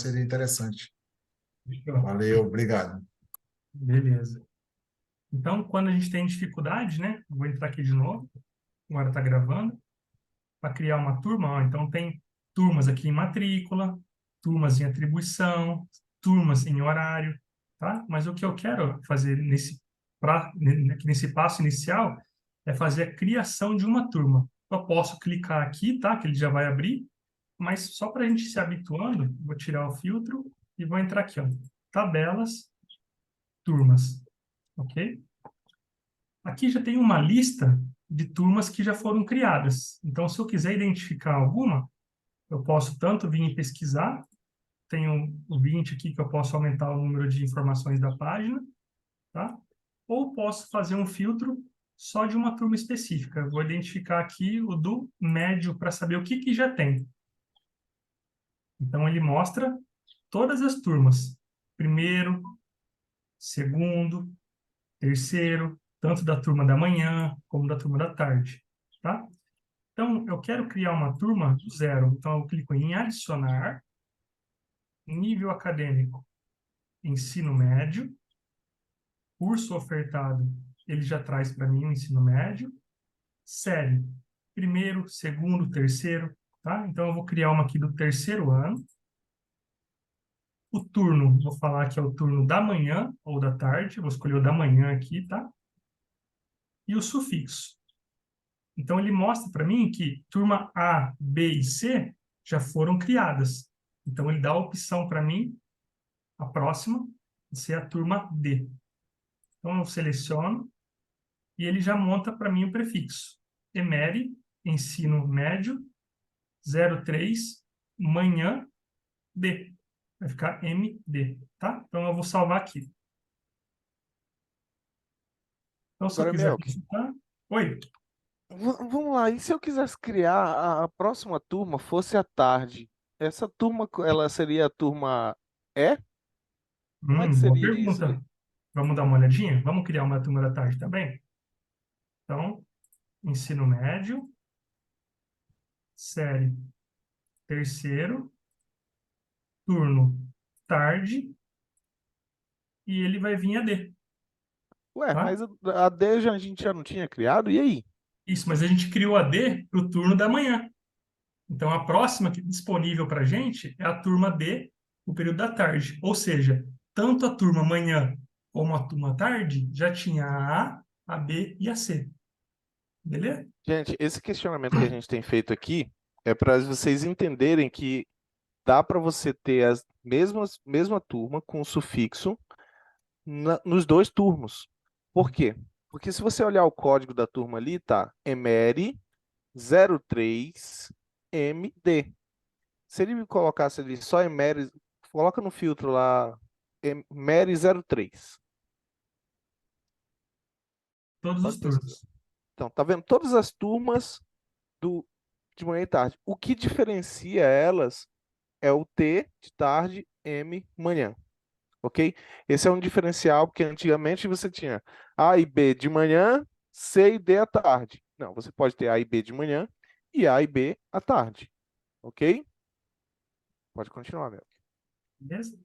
seria interessante. Fechou. Valeu, obrigado. Beleza. Então, quando a gente tem dificuldade, né? Vou entrar aqui de novo. Agora está gravando. Para criar uma turma, ó, então tem turmas aqui em matrícula, turmas em atribuição, turmas em horário, tá? Mas o que eu quero fazer nesse passo inicial é fazer a criação de uma turma. Eu posso clicar aqui, tá? Que ele já vai abrir, mas só para a gente se habituando, vou tirar o filtro e vou entrar aqui, ó. Tabelas, turmas, ok? Aqui já tem uma lista de turmas que já foram criadas. Então, se eu quiser identificar alguma, eu posso tanto vir e pesquisar, tenho o 20 aqui que eu posso aumentar o número de informações da página, tá? Ou posso fazer um filtro só de uma turma específica. Eu vou identificar aqui o do médio para saber o que já tem. Então, ele mostra todas as turmas. Primeiro, segundo, terceiro, tanto da turma da manhã como da turma da tarde, tá? Então, eu quero criar uma turma do zero. Então, eu clico em adicionar, nível acadêmico, ensino médio, curso ofertado, ele já traz para mim o ensino médio, série, primeiro, segundo, terceiro, tá? Então, eu vou criar uma aqui do terceiro ano. O turno, vou falar que é o turno da manhã ou da tarde, vou escolher o da manhã aqui, tá? E o sufixo. Então, ele mostra para mim que turma A, B e C já foram criadas. Então, ele dá a opção para mim, a próxima, de ser a turma D. Então, eu seleciono e ele já monta para mim o prefixo. EMERE, ensino médio, 03, manhã, D. Vai ficar MD, tá? Então, eu vou salvar aqui. Então, se eu Agora, quiser Melk, consultar... Oi? vamos lá. E se eu quisesse criar a próxima turma fosse à tarde? Essa turma, ela seria a turma E? Como é que Boa seria isso aí? pergunta. Vamos dar uma olhadinha? Vamos criar uma turma da tarde também? Então, ensino médio, série terceiro, turno tarde, e ele vai vir a D, Ué, tá? mas a D a gente já não tinha criado? E aí? Isso, mas a gente criou a D para o turno da manhã. Então, a próxima que disponível para a gente é a turma D, o período da tarde. Ou seja, tanto a turma manhã como a turma tarde já tinha a B e a C. Beleza? Gente, esse questionamento que a gente tem feito aqui é para vocês entenderem que dá para você ter as mesma turma com sufixo nos dois turnos. Por quê? Porque se você olhar o código da turma ali, tá Emery 03 MD. Se ele me colocasse ali só Emery, coloca no filtro lá Emery 03. Todos os Pode pesquisar. turnos. Então, tá vendo todas as turmas do de manhã e tarde. O que diferencia elas é o T de tarde, M manhã, ok? Esse é um diferencial porque antigamente você tinha A e B de manhã, C e D à tarde. Não, você pode ter A e B de manhã e A e B à tarde, ok? Pode continuar, meu. Beleza?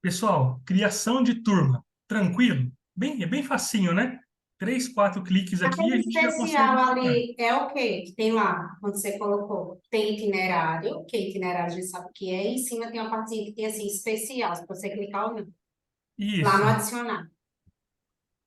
Pessoal, criação de turma. Tranquilo? É bem facinho, né? 3, 4 cliques aqui e a Aquele gente já consegue especial criar. ali é o quê que tem lá, quando você colocou? Tem itinerário, que itinerário a gente sabe o que é, e em cima tem uma partezinha que tem assim, especial, se você clicar ou não. Lá no Isso. adicionar.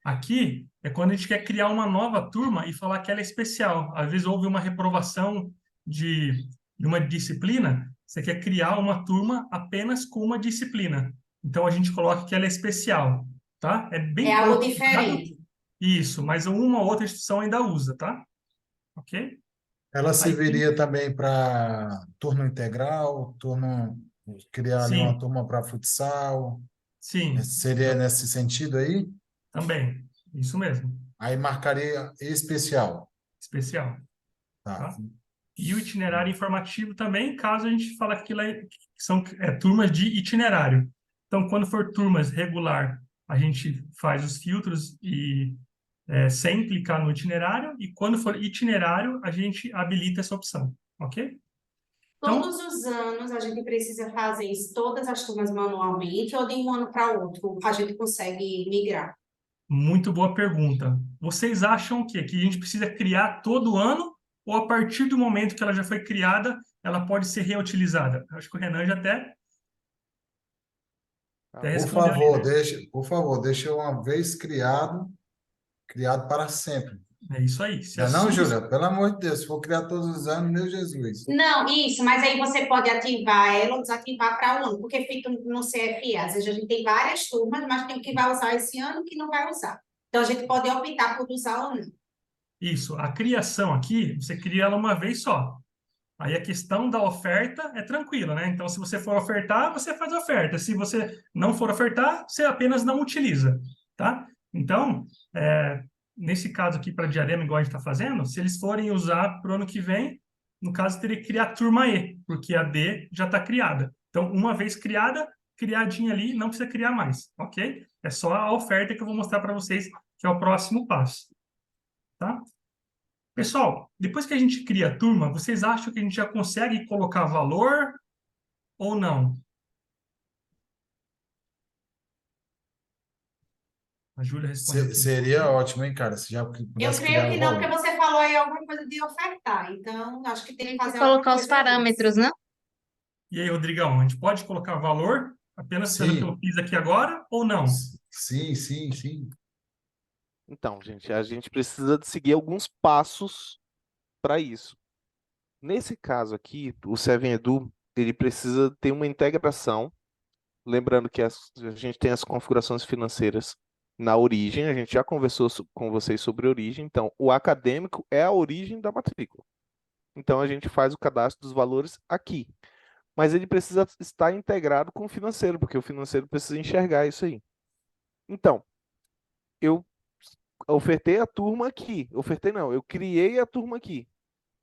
Aqui é quando a gente quer criar uma nova turma e falar que ela é especial. Às vezes houve uma reprovação de, de uma disciplina, você quer criar uma turma apenas com uma disciplina. Então a gente coloca que ela é especial, tá? É É bem algo pouco usado, diferente. isso, mas uma ou outra instituição ainda usa, tá? Ok? Ela Aí tem, serviria também para turno integral, criar ali uma sim, turma para futsal. sim, Seria nesse sentido aí? também, isso mesmo, Aí marcaria especial. especial, Tá. tá? E o itinerário informativo também, caso a gente fale que são turmas de itinerário. Então, quando for turmas regular, a gente faz os filtros e sem clicar no itinerário, e quando for itinerário, a gente habilita essa opção, ok? Então, Todos os anos a gente precisa fazer isso, todas as turmas manualmente, ou de um ano para outro a gente consegue migrar? muito boa pergunta. Vocês acham o quê? Que a gente precisa criar todo ano ou a partir do momento que ela já foi criada, ela pode ser reutilizada? Acho que o Renan já até respondeu ali, né? Por favor, deixa uma vez criado, criado para sempre. É isso aí. Se Não é não, assim, Júlia? Pelo amor de Deus, se for criar todos os anos, meu Jesus. Não, isso, mas aí você pode ativar ela ou desativar para o ano, porque fica no CFE. Às vezes a gente tem várias turmas, mas tem o que vai usar esse ano e o que não vai usar. Então a gente pode optar por usar ou não. isso, a criação aqui, você cria ela uma vez só. Aí a questão da oferta é tranquila, né? Então, se você for ofertar, você faz a oferta. Se você não for ofertar, você apenas não utiliza, tá? Então, nesse caso aqui para diadema, igual a gente está fazendo, se eles forem usar para o ano que vem, no caso, teria que criar a turma E, porque a D já está criada. Então, uma vez criada, criadinha ali, não precisa criar mais, ok? É só a oferta que eu vou mostrar para vocês, que é o próximo passo, tá? Pessoal, depois que a gente cria a turma, vocês acham que a gente já consegue colocar valor ou não? A Júlia respondeu que Seria ótimo, hein, cara? Se já Eu pudesse creio criar que o não, porque valor. você falou aí alguma coisa de ofertar. Então, acho que tem que Tem que fazer alguma colocar os coisa disso. parâmetros, né? E aí, Rodrigão, a gente pode colocar valor apenas pelo que eu Sim, fiz aqui agora ou não? sim, sim, sim. Então, gente, a gente precisa de seguir alguns passos para isso. Nesse caso aqui, o 7edu, ele precisa ter uma integração. Lembrando que a gente tem as configurações financeiras na origem, a gente já conversou com vocês sobre origem, então o acadêmico é a origem da matrícula. Então a gente faz o cadastro dos valores aqui. Mas ele precisa estar integrado com o financeiro, porque o financeiro precisa enxergar isso aí. Então, eu ofertei a turma aqui. Ofertei não, eu criei a turma aqui.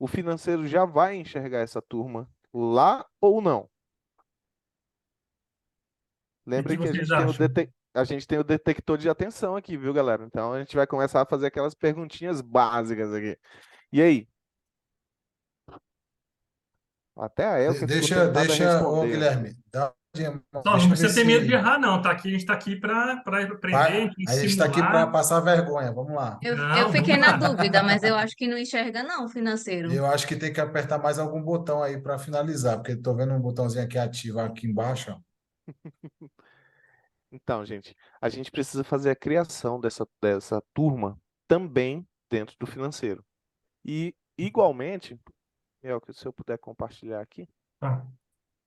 O financeiro já vai enxergar essa turma lá ou não? O que Lembrem que vocês acham? a gente tem o detector de atenção aqui, viu, galera? Então a gente vai começar a fazer aquelas perguntinhas básicas aqui. E aí? Até a Elke ficou tentada a Ô responder. Guilherme, Só, não deixa eu ver precisa ter medo de se. errar, não, tá? Aqui, a gente está aqui para aprender, a gente tem que A gente está aqui para simular. passar vergonha. Vamos lá. Eu Não, vamos fiquei na lá. dúvida, mas eu acho que não enxerga, não, o E financeiro. eu acho que tem que apertar mais algum botão aí para finalizar, porque estou vendo um botãozinho aqui ativar aqui embaixo. Ó. Então, gente, a gente precisa fazer a criação dessa turma também dentro do financeiro. E, igualmente, Elke, se eu puder compartilhar aqui, Tá.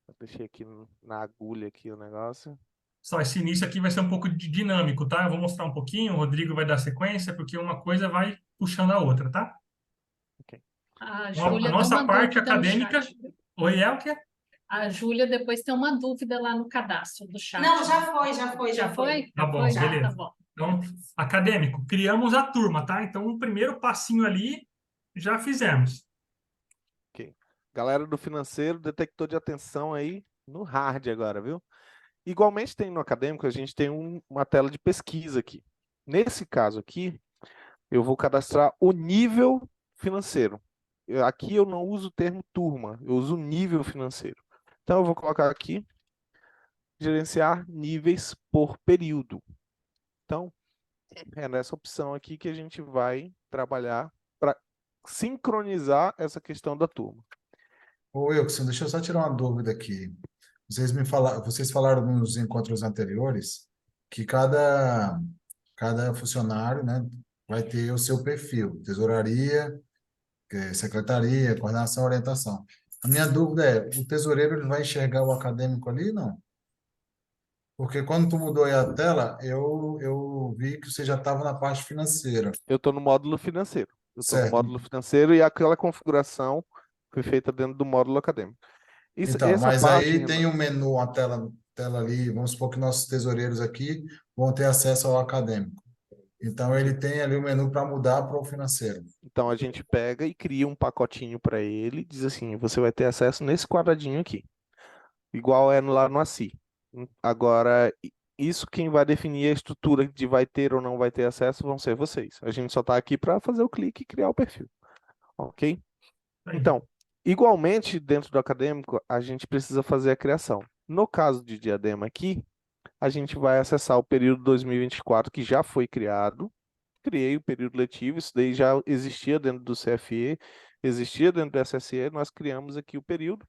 eu deixei aqui na agulha aqui o negócio. Só esse início aqui vai ser um pouco dinâmico, tá? Eu vou mostrar um pouquinho, o Rodrigo vai dar sequência, porque uma coisa vai puxando a outra, tá? Ok. A Então, a Júlia deu nossa uma parte dúvida no acadêmica. chat. Oi, Elke? A Júlia depois tem uma dúvida lá no cadastro do chat. Não, já foi, já foi, Já já foi? foi. Tá Já bom, foi? Já. beleza. Tá bom. Então, acadêmico, criamos a turma, tá? Então, o primeiro passinho ali já fizemos. Ok. Galera do financeiro, detector de atenção aí no hard agora, viu? Igualmente tem no acadêmico, a gente tem uma tela de pesquisa aqui. Nesse caso aqui, eu vou cadastrar o nível financeiro. Aqui eu não uso o termo turma, eu uso o nível financeiro. Então eu vou colocar aqui, gerenciar níveis por período. Então, é nessa opção aqui que a gente vai trabalhar para sincronizar essa questão da turma. Ô, Wilson, deixa eu só tirar uma dúvida aqui. Vocês falaram nos encontros anteriores que cada funcionário, né, vai ter o seu perfil, tesouraria, secretaria, coordenação, orientação. A minha dúvida é, o tesoureiro ele vai enxergar o acadêmico ali, não? Porque quando tu mudou aí a tela, eu vi que você já estava na parte financeira, Eu estou no módulo financeiro. Eu estou no certo? módulo financeiro e aquela configuração foi feita dentro do módulo acadêmico. Então, Essa mas parte, aí tem um menu, uma tela ali, vamos supor que nossos tesoureiros aqui vão ter acesso ao acadêmico. Então, ele tem ali o menu para mudar para o financeiro. então a gente pega e cria um pacotinho para ele, diz assim, você vai ter acesso nesse quadradinho aqui, igual é lá no ACI. Agora, isso quem vai definir a estrutura de vai ter ou não vai ter acesso vão ser vocês. A gente só está aqui para fazer o clique e criar o perfil, ok? Aí. Então, Igualmente, dentro do acadêmico, a gente precisa fazer a criação. No caso de Diadema aqui, a gente vai acessar o período 2024, que já foi criado. Criei o período letivo, isso daí já existia dentro do CFE, existia dentro do SSE, nós criamos aqui o período,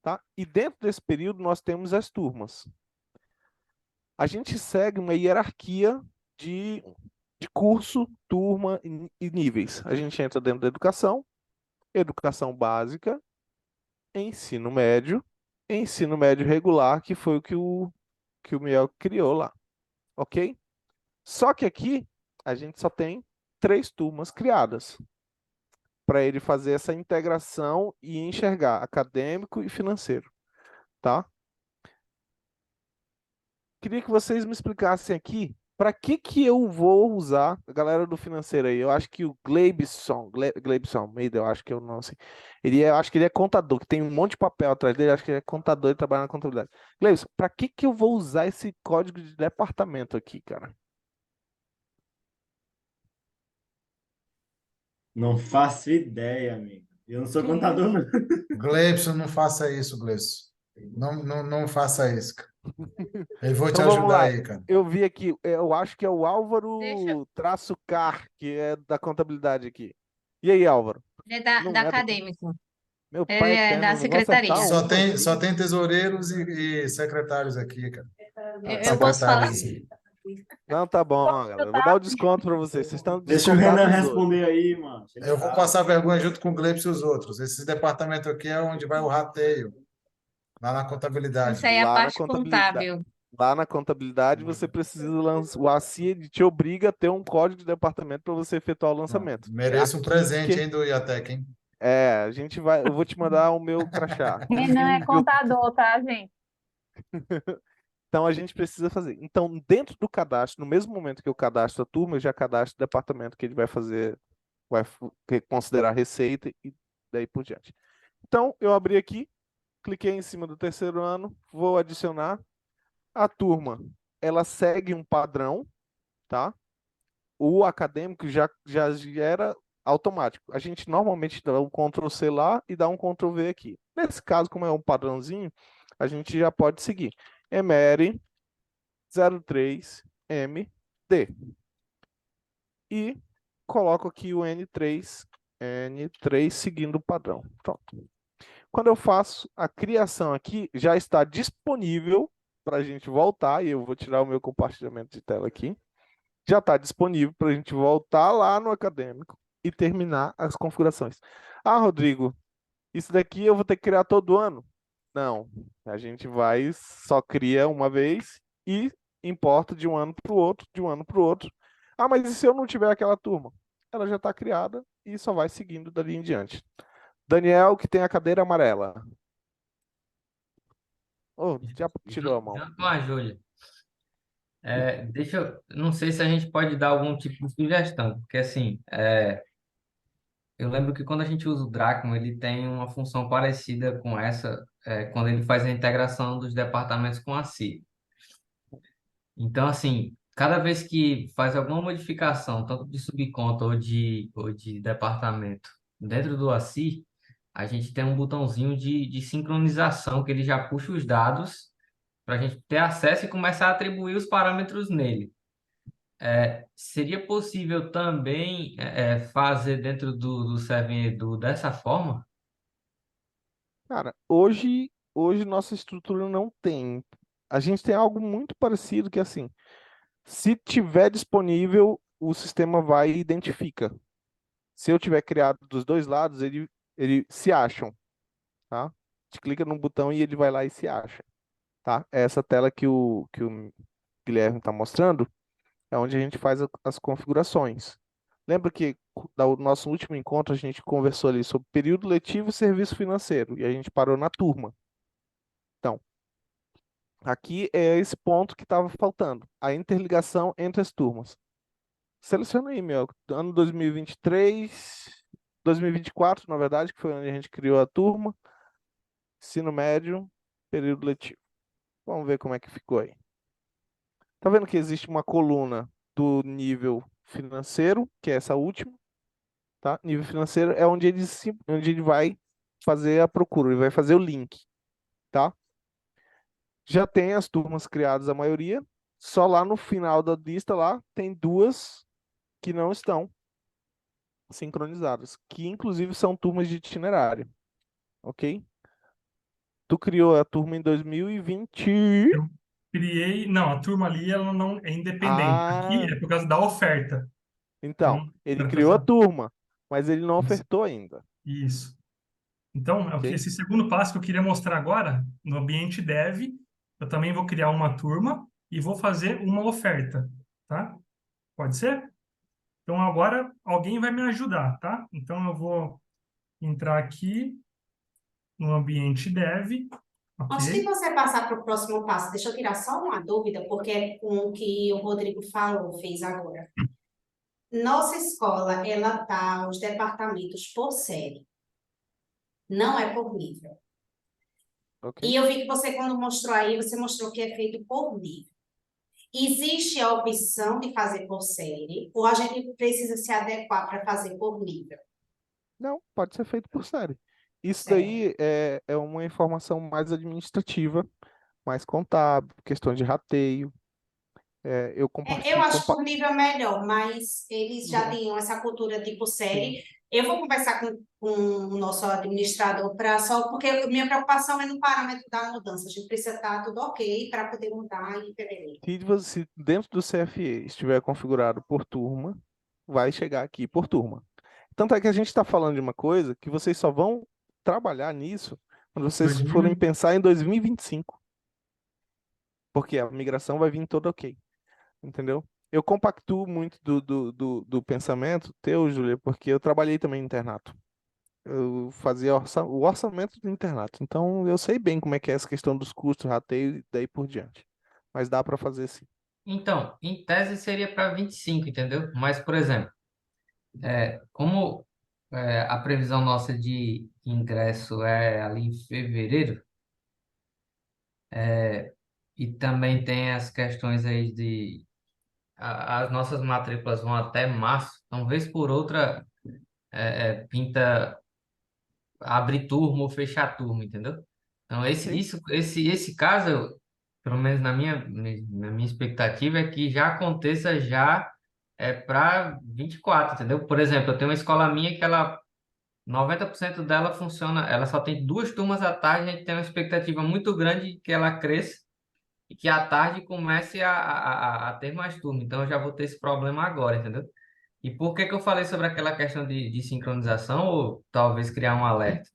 tá? E dentro desse período nós temos as turmas. A gente segue uma hierarquia de, de curso, turma e níveis. A gente entra dentro da educação básica, ensino médio regular, que foi o que o Miel criou lá, ok? Só que aqui a gente só tem 3 turmas criadas para ele fazer essa integração e enxergar acadêmico e financeiro, tá? Queria que vocês me explicassem aqui para que eu vou usar a galera do financeiro aí. Eu acho que o Gleibson Meida, eu acho que eu não sei. Eu acho que ele é contador, que tem um monte de papel atrás dele, eu acho que ele é contador e trabalha na contabilidade. Gleibson, para que eu vou usar esse código de departamento aqui, cara? Não faço ideia, amigo. Eu não sou Que contador, isso? não. Gleibson, não faça isso, Gleibson. Não faça isso, cara. Eu vou te Então vamos ajudar lá. aí, cara. Eu vi aqui, eu acho que é o Deixa, Álvaro traço Car, que é da contabilidade aqui. E aí, Álvaro? ele é da Não é da... acadêmico. Meu Ele pai é eterno, da o negócio é tá secretaria. Só uma tem, só aqui. tem tesoureiros e secretários aqui, cara. Eu posso falar. Secretários. Não, tá bom, galera. Eu vou dar o desconto para vocês. Vocês estão Deixa o Renan descontados hoje. responder aí, mano. Ele Eu vou sabe. passar vergonha junto com o Gleibson e os outros. Esse departamento aqui é onde vai o rateio, lá na contabilidade. Isso aí é a Lá na parte contabilidade. contábil. Lá na contabilidade, você precisa lançar. O ACIE te obriga a ter um código de departamento para você efetuar o lançamento. É Mereço um aqui presente, que. hein, do IATEC, hein? É, a gente vai. Eu vou te mandar o meu crachá. Renan é contador, tá, gente? Então a gente precisa fazer. Então, dentro do cadastro, no mesmo momento que eu cadastro a turma, eu já cadastro o departamento que ele vai fazer, considerar receita e daí por diante. Então, eu abri aqui, cliquei em cima do terceiro ano, vou adicionar. A turma, ela segue um padrão, tá? O acadêmico já era automático. A gente normalmente dá um Ctrl C lá e dá um Ctrl V aqui. Nesse caso, como é um padrãozinho, a gente já pode seguir. Emery 03MD. E coloco aqui o N3 seguindo o padrão. Pronto. Quando eu faço a criação aqui, já está disponível para a gente voltar, e eu vou tirar o meu compartilhamento de tela aqui. Já está disponível para a gente voltar lá no acadêmico e terminar as configurações. Ah, Rodrigo, isso daqui eu vou ter que criar todo ano? Não, a gente vai, só cria uma vez e importa de um ano para o outro, de um ano para o outro. Ah, mas e se eu não tiver aquela turma? Ela já está criada e só vai seguindo dali em diante. Daniel, que tem a cadeira amarela. Oh, já tirou a mão. Junto com a Júlia. Não sei se a gente pode dar algum tipo de sugestão, porque assim, eu lembro que quando a gente usa o Dracon, ele tem uma função parecida com essa, quando ele faz a integração dos departamentos com a CI. Então, assim, cada vez que faz alguma modificação, tanto de subconta ou de departamento, dentro do ACI, a gente tem um botãozinho de sincronização que ele já puxa os dados para a gente ter acesso e começar a atribuir os parâmetros nele. Seria possível também fazer dentro do Seven Edu dessa forma? Cara, hoje nossa estrutura não tem. A gente tem algo muito parecido que assim, se tiver disponível, o sistema vai e identifica. Se eu tiver criado dos dois lados, ele se acham, tá? A gente clica num botão e ele vai lá e se acha, tá? Essa tela que o Guilherme está mostrando é onde a gente faz as configurações. Lembra que no nosso último encontro a gente conversou ali sobre período letivo e serviço financeiro, e a gente parou na turma. Então, aqui é esse ponto que estava faltando, a interligação entre as turmas. Seleciona aí, meu, ano 2023, 2024, na verdade, que foi onde a gente criou a turma, ensino médio, período letivo. Vamos ver como é que ficou aí. Tá vendo que existe uma coluna do nível financeiro, que é essa última, tá? Nível financeiro é onde ele vai fazer a procura, ele vai fazer o link, tá? Já tem as turmas criadas, a maioria, só lá no final da lista lá tem duas que não estão sincronizadas, que inclusive são turmas de itinerário, ok? Tu criou a turma em 2020. Eu criei. Não, a turma ali ela não é independente. Aqui Ah, é por causa da oferta. então, Então, ele era pra criou a fazer turma, mas ele não isso. ofertou ainda, Isso. Então, ok? esse segundo passo que eu queria mostrar agora, no ambiente dev, eu também vou criar uma turma e vou fazer uma oferta, tá? Pode ser? Então, agora alguém vai me ajudar, tá? Então, eu vou entrar aqui no ambiente dev, Antes de ok? você passar para o próximo passo, deixa eu tirar só uma dúvida, porque é com o que o Rodrigo falou, fez agora. Nossa escola, ela tá os departamentos por série, não é por nível. Ok? E eu vi que você, quando mostrou aí, você mostrou que é feito por nível. Existe a opção de fazer por série, ou a gente precisa se adequar para fazer por nível? Não, pode ser feito por série. Isso Certo. daí é uma informação mais administrativa, mais contábil, questão de rateio. Eu Eu compartilho. acho por nível melhor, mas eles já tinham essa cultura de por Sim. série. Eu vou conversar com o nosso administrador para só, porque minha preocupação é no parâmetro da mudança. A gente precisa estar tudo ok para poder mudar em fevereiro. Se dentro do CFE estiver configurado por turma, vai chegar aqui por turma. Tanto é que a gente está falando de uma coisa que vocês só vão trabalhar nisso quando vocês forem 2000, pensar em 2025, porque a migração vai vir toda ok, entendeu? Eu compactuo muito do pensamento teu, Júlia, porque eu trabalhei também em internato. Eu fazia o orçamento do internato, então eu sei bem como é que é essa questão dos custos, rateio e daí por diante. Mas dá para fazer sim. Então, em tese seria para 25, entendeu? Mas, por exemplo, como a previsão nossa de ingresso é ali em fevereiro, e também tem as questões aí as nossas matrículas vão até março, então, vez por outra, pinta abrir turma ou fechar turma, entendeu? Então, Sim. esse caso, pelo menos na minha expectativa, é que já aconteça já para 24, entendeu? Por exemplo, eu tenho uma escola minha que ela 90% dela funciona, ela só tem duas turmas à tarde, a gente tem uma expectativa muito grande de que ela cresça e que à tarde comece a ter mais turma. Então, eu já vou ter esse problema agora, entendeu? E por que que eu falei sobre aquela questão de sincronização ou talvez criar um alerta?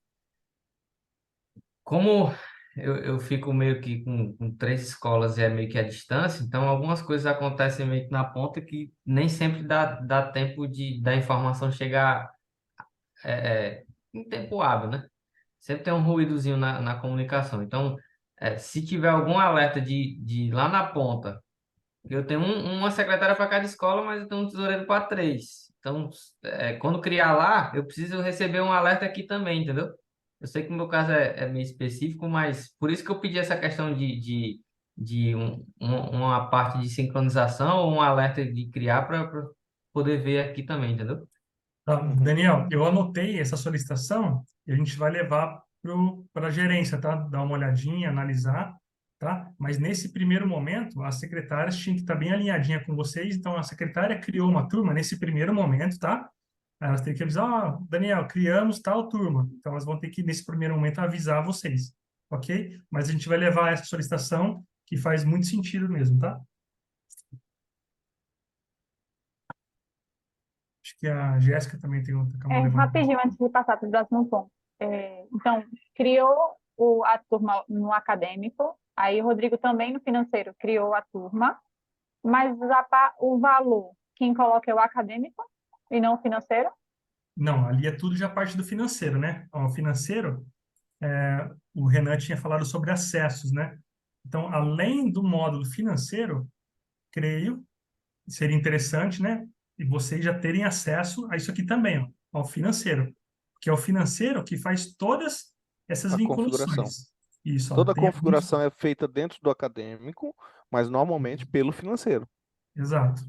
Como eu fico meio que com três escolas e é meio que à distância, então algumas coisas acontecem meio que na ponta que nem sempre dá tempo da informação chegar em tempo hábil, né? Sempre tem um ruídozinho na comunicação. Então, se tiver algum alerta de lá na ponta, eu tenho uma secretária para cada escola, mas eu tenho um tesoureiro para três. Então, quando criar lá, eu preciso receber um alerta aqui também, entendeu? Eu sei que o meu caso é meio específico, mas por isso que eu pedi essa questão de uma parte de sincronização ou um alerta de criar para poder ver aqui também, entendeu? tá? Uhum. Daniel, eu anotei essa solicitação e a gente vai levar para a gerência, tá? Dar uma olhadinha, analisar, tá? Mas nesse primeiro momento, as secretárias tinham que estar bem alinhadinha com vocês. Então, a secretária criou uma turma nesse primeiro momento, tá? Aí elas têm que avisar, ó, Daniel, criamos tal turma. Então, elas vão ter que, nesse primeiro momento, avisar vocês, ok? Mas a gente vai levar essa solicitação, que faz muito sentido mesmo, tá? Acho que a Jéssica também tem outra, acabou levantando. Rapidinho, antes de passar para o próximo ponto. Então, criou a turma no acadêmico, aí o Rodrigo também no financeiro criou a turma, mas o valor, quem coloca é o acadêmico e não o financeiro? Não, ali é tudo já parte do financeiro, né? Ó, o financeiro, o Renan tinha falado sobre acessos, né? Então, além do módulo financeiro, creio, seria interessante, né? E vocês já terem acesso a isso aqui também, ó, ao financeiro, que é o financeiro que faz todas essas A configuração. vinculações. Isso, ó, Toda a tem alguns... configuração é feita dentro do acadêmico, mas normalmente pelo financeiro. Exato,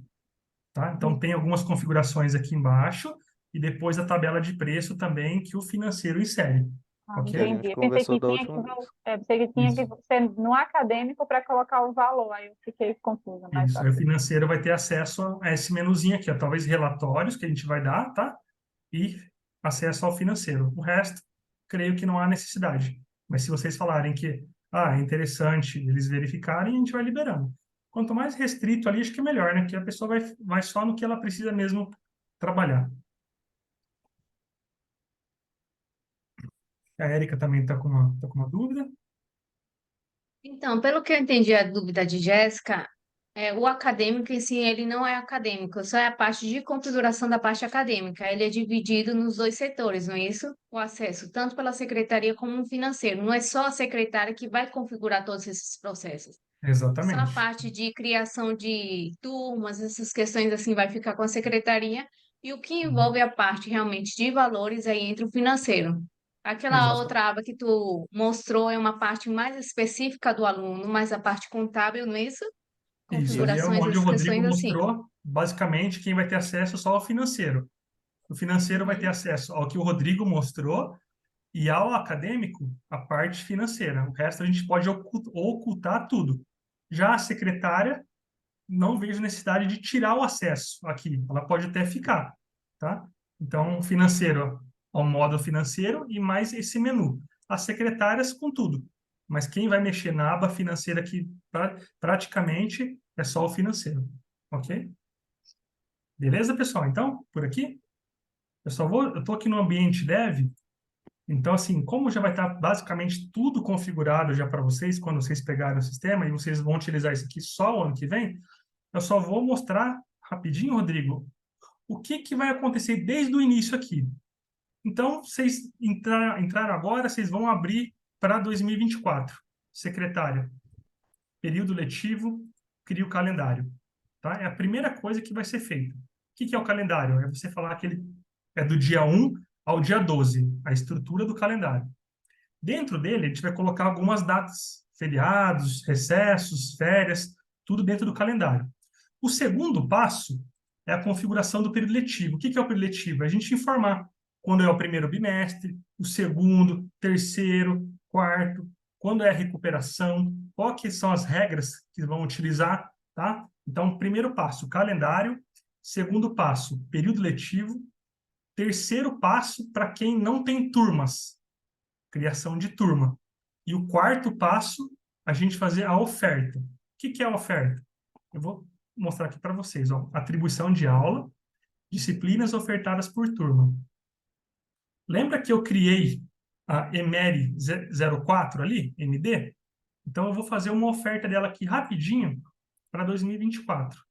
tá? Então, tem algumas configurações aqui embaixo e depois a tabela de preço também que o financeiro insere, Ah, Ok? Que a gente entendi. Eu pensei conversou que da tinha que, última vez. pensei que tinha que Isso. ser no acadêmico para colocar o valor. Aí eu fiquei confusa, mas Isso. Aí o ok. financeiro vai ter acesso a esse menuzinho aqui, ó, talvez relatórios que a gente vai dar, tá? E acesso ao financeiro. O resto, creio que não há necessidade. Mas se vocês falarem que é interessante eles verificarem, a gente vai liberando. Quanto mais restrito ali, acho que é melhor, né? Que a pessoa vai só no que ela precisa mesmo trabalhar. A Érica também tá com uma dúvida. Então, pelo que eu entendi a dúvida de Jéssica, o acadêmico em si, ele não é acadêmico, só é a parte de configuração da parte acadêmica. Ele é dividido nos dois setores, não é isso? O acesso, tanto pela secretaria como no financeiro. Não é só a secretária que vai configurar todos esses processos. Só a Exatamente. parte de criação de turmas, essas questões assim, vai ficar com a secretaria. E o que envolve a parte realmente de valores, aí entra o financeiro. Aquela Exato. outra aba que tu mostrou é uma parte mais específica do aluno, mas a parte contábil, não é isso? Isso, ali é Configurações, onde o essas Rodrigo questões assim. mostrou, basicamente, quem vai ter acesso só ao financeiro. O financeiro vai ter Uhum. acesso ao que o Rodrigo mostrou e ao acadêmico, a parte financeira. O resto a gente pode ocultar tudo. Já a secretária, não vejo necessidade de tirar o acesso aqui. Ela pode até ficar, tá? Então, financeiro ao modo financeiro e mais esse menu. As secretárias com tudo. Mas quem vai mexer na aba financeira aqui praticamente é só o financeiro, ok? Beleza, pessoal? Então, por aqui, eu estou aqui no ambiente dev. Então, assim, como já vai estar basicamente tudo configurado já para vocês, quando vocês pegarem o sistema e vocês vão utilizar isso aqui só o ano que vem, eu só vou mostrar rapidinho, Rodrigo, o que que vai acontecer desde o início aqui. Então, vocês entraram agora, vocês vão abrir para 2024. Secretária, período letivo, cria o calendário. Tá? É a primeira coisa que vai ser feita. O que que é o calendário? É você falar que ele é do dia 1 ao dia 12, a estrutura do calendário. Dentro dele, a gente vai colocar algumas datas, feriados, recessos, férias, tudo dentro do calendário. O segundo passo é a configuração do período letivo. O que que é o período letivo? É a gente informar quando é o primeiro bimestre, o segundo, terceiro, quarto, quando é a recuperação, quais são as regras que vão utilizar, tá? Então, primeiro passo, calendário. Segundo passo, período letivo. Terceiro passo, para quem não tem turmas, criação de turma. E o quarto passo, a gente fazer a oferta. O que que é a oferta? Eu vou mostrar aqui para vocês, ó. Atribuição de aula, disciplinas ofertadas por turma. Lembra que eu criei a Emery 04 ali, MD? Então eu vou fazer uma oferta dela aqui rapidinho para 2024.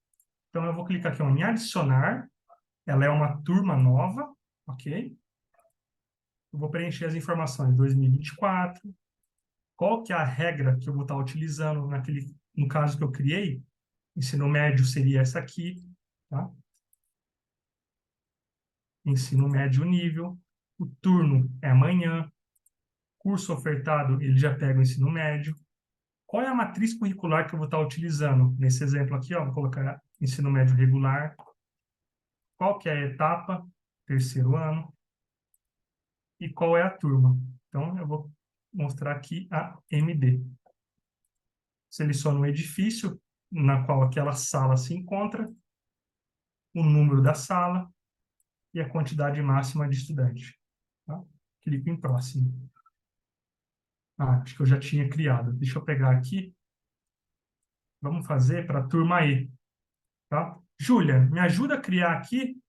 Então eu vou clicar aqui ó, em adicionar. Ela é uma turma nova, ok? Eu vou preencher as informações 2024. Qual que é a regra que eu vou estar utilizando no caso que eu criei? Ensino médio seria essa aqui, tá? Ensino médio nível. O turno é amanhã. Curso ofertado, ele já pega o ensino médio. Qual é a matriz curricular que eu vou estar utilizando? Nesse exemplo aqui, ó, vou colocar ensino médio regular. Qual que é a etapa? Terceiro ano. E qual é a turma? Então, eu vou mostrar aqui a MD. Seleciono o edifício na qual aquela sala se encontra, o número da sala e a quantidade máxima de estudante. Tá? Clico em próximo. Acho que eu já tinha criado. Deixa eu pegar aqui. Vamos fazer para a turma E. Tá? Júlia, me ajuda a criar aqui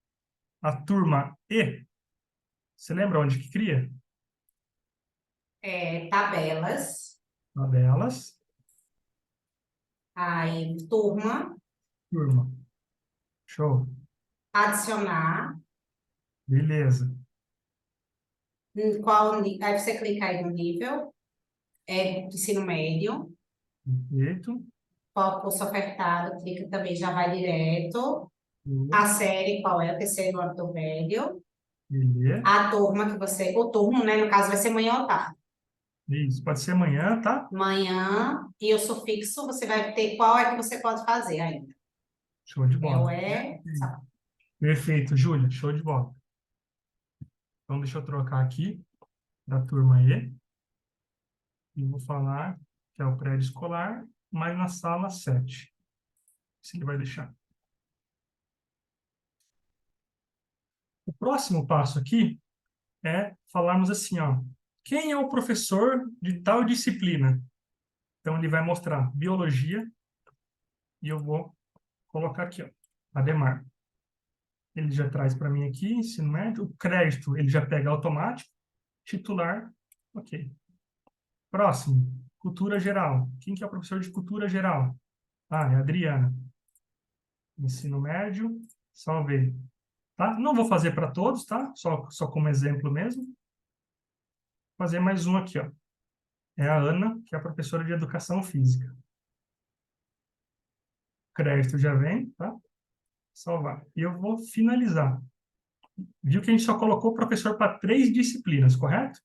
a turma E. Você lembra onde que cria? Tabelas, Tabelas, aí turma, turma. Show. adicionar, Beleza. aí você clica aí no nível, ensino médio, Perfeito. qual o curso ofertado, clica também, já vai direto. Boa. A série, qual é? O terceiro ano do médio. Beleza. A turma que você, o turno, né? No caso, vai ser manhã ou tarde. Isso, pode ser amanhã, tá? Manhã, e o sufixo, você vai ter qual é que você pode fazer ainda. Show de É o bola. sabe? Perfeito, Júlia. Show de bola. Então, deixa eu trocar aqui. da turma E. E vou falar que é o prédio escolar, mas na sala 7. Se ele vai deixar. O próximo passo aqui é falarmos assim, ó, quem é o professor de tal disciplina? Então, ele vai mostrar biologia e eu vou colocar aqui, ó, Ademar. Ele já traz para mim aqui, ensino médio. O crédito, ele já pega automático. Titular, ok. Próximo, cultura geral. Quem que é o professor de cultura geral? Ah, é a Adriana. Ensino médio, salvei. Tá? Não vou fazer para todos, tá? Só como exemplo mesmo. Vou fazer mais um aqui, ó. É a Ana, que é a professora de educação física. Crédito já vem, tá? Salvar. E eu vou finalizar. Viu que a gente só colocou o professor para 3 disciplinas, correto?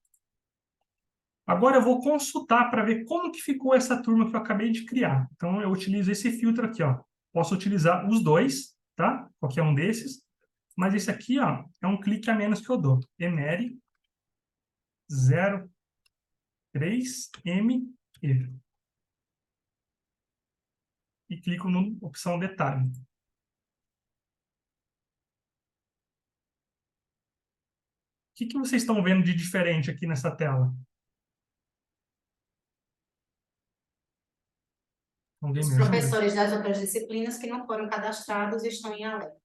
Agora eu vou consultar para ver como que ficou essa turma que eu acabei de criar. Então eu utilizo esse filtro aqui, ó. Posso utilizar os dois, tá? Qualquer um desses. Mas esse aqui, ó, é um clique a menos que eu dou. Emery 03ME. E clico na opção detalhe. O que vocês estão vendo de diferente aqui nessa tela? Alguém Os me ajuda? professores das outras disciplinas que não foram cadastrados estão em alerta.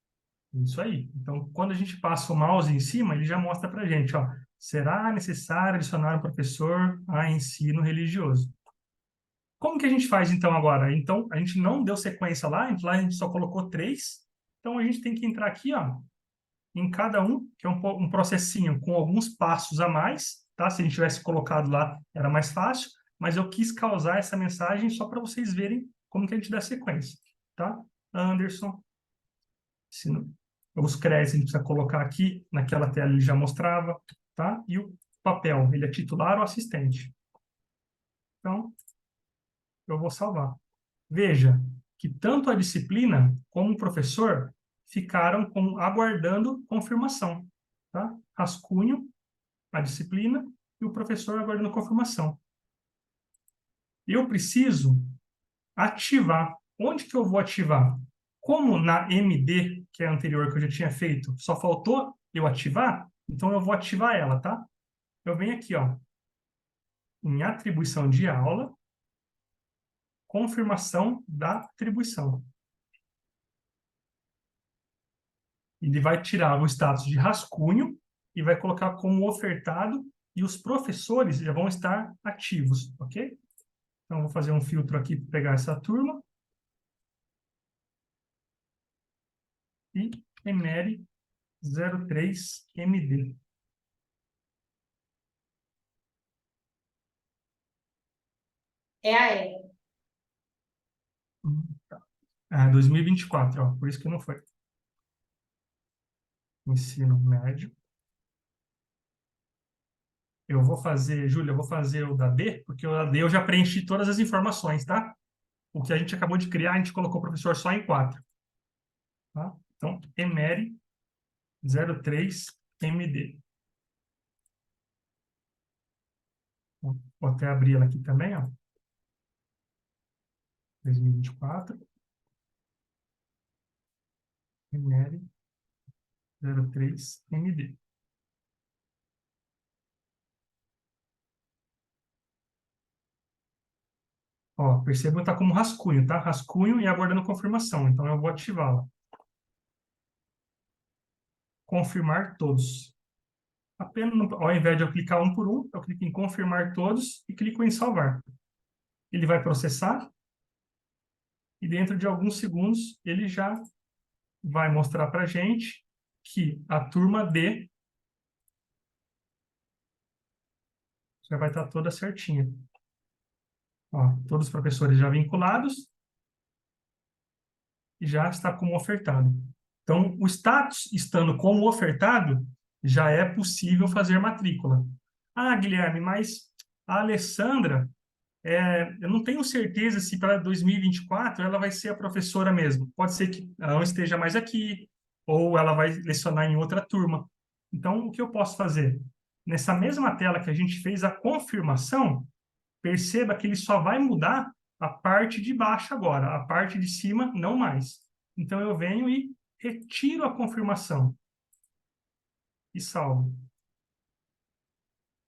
Isso aí. Então, quando a gente passa o mouse em cima, ele já mostra para a gente, ó, será necessário adicionar um professor a ensino religioso. Como que a gente faz, então, agora? Então, a gente não deu sequência lá a gente só colocou 3. Então, a gente tem que entrar aqui, ó, em cada um, que é um processinho com alguns passos a mais, tá? Se a gente tivesse colocado lá, era mais fácil, mas eu quis causar essa mensagem só para vocês verem como que a gente dá sequência, tá? Anderson, os créditos a gente precisa colocar aqui, naquela tela ele já mostrava, tá? E o papel, ele é titular ou assistente. Então, eu vou salvar. Veja que tanto a disciplina como o professor ficaram aguardando confirmação, tá? Rascunho, a disciplina, e o professor aguardando confirmação. Eu preciso ativar. Onde que eu vou ativar? Como na MD, que é a anterior que eu já tinha feito, só faltou eu ativar, então eu vou ativar ela, tá? Eu venho aqui, ó, em atribuição de aula, confirmação da atribuição. Ele vai tirar o status de rascunho e vai colocar como ofertado e os professores já vão estar ativos, ok? Então, vou fazer um filtro aqui para pegar essa turma. E Emery 03MD. É a E. Tá. 2024, ó, por isso que não foi. Ensino médio. Eu vou fazer, Júlia, eu vou fazer o da D, porque o da D eu já preenchi todas as informações, tá? O que a gente acabou de criar, a gente colocou o professor só em 4. Tá? Então, Emery 03MD. Vou até abrir ela aqui também, ó. 2024. Emery 03MD. Ó, percebam que está como rascunho, tá? Rascunho e aguardando confirmação. Então, eu vou ativá-la. Confirmar todos. Apenas, ao invés de eu clicar um por um, eu clico em confirmar todos e clico em salvar. Ele vai processar e dentro de alguns segundos ele já vai mostrar para a gente que a turma D já vai estar toda certinha. Ó, todos os professores já vinculados e já está como ofertado. Então, o status estando como ofertado, já é possível fazer matrícula. Ah, Guilherme, mas a Alessandra, eu não tenho certeza se para 2024 ela vai ser a professora mesmo. Pode ser que ela não esteja mais aqui, ou ela vai lecionar em outra turma. Então, o que eu posso fazer? nessa mesma tela que a gente fez a confirmação, perceba que ele só vai mudar a parte de baixo agora, a parte de cima não mais. Então eu venho e retiro a confirmação e salvo.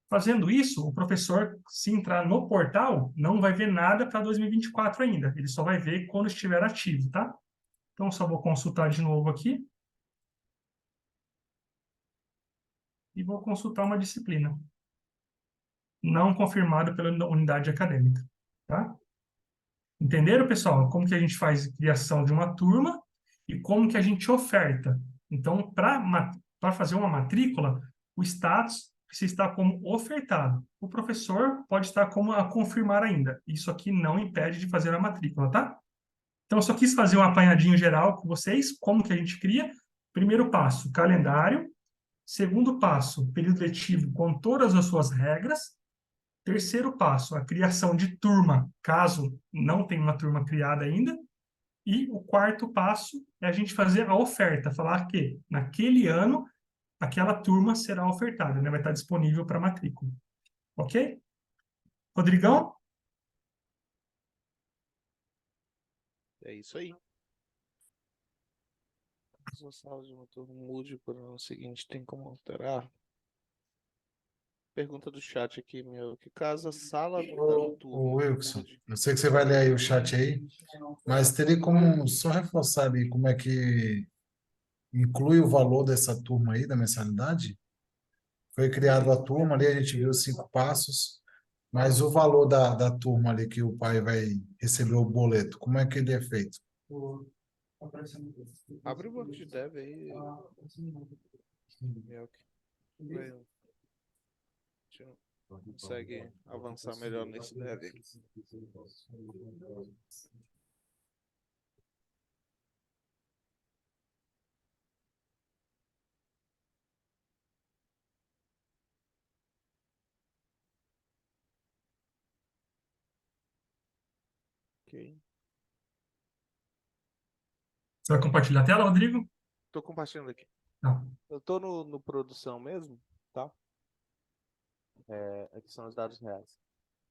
Fazendo isso, o professor, se entrar no portal, não vai ver nada para 2024 ainda. Ele só vai ver quando estiver ativo, tá? Então, eu só vou consultar de novo aqui. E vou consultar uma disciplina não confirmada pela unidade acadêmica, tá? Entenderam, pessoal? Como que a gente faz a criação de uma turma e como que a gente oferta. Então, para fazer uma matrícula, o status precisa estar como ofertado. O professor pode estar como a confirmar ainda. Isso aqui não impede de fazer a matrícula, tá? Então, eu só quis fazer um apanhadinho geral com vocês, como que a gente cria. Primeiro passo, calendário. Segundo passo, período letivo com todas as suas regras. Terceiro passo, a criação de turma, caso não tenha uma turma criada ainda. E o quarto passo é a gente fazer a oferta, falar que naquele ano aquela turma será ofertada, né? Vai estar disponível para matrícula. Ok? Rodrigão? É isso aí. Se a sala de uma turma mude para o seguinte, tem como alterar? Pergunta do chat aqui, meu. Que caso a sala da Ô, turma Wilson, mude? eu sei que você vai ler aí o chat aí, mas teria como só reforçar ali como é que inclui o valor dessa turma aí, da mensalidade? Foi criado a turma ali, a gente viu os 5 passos, mas o valor da turma ali que o pai vai receber o boleto, como é que ele é feito? Abre o banco de dev aí, Melk. Vê, a gente consegue avançar melhor nesse dev aqui. Ok. Você vai compartilhar a tela, Rodrigo? Tô compartilhando aqui. Não. Eu tô no produção mesmo, tá? Aqui são os dados reais.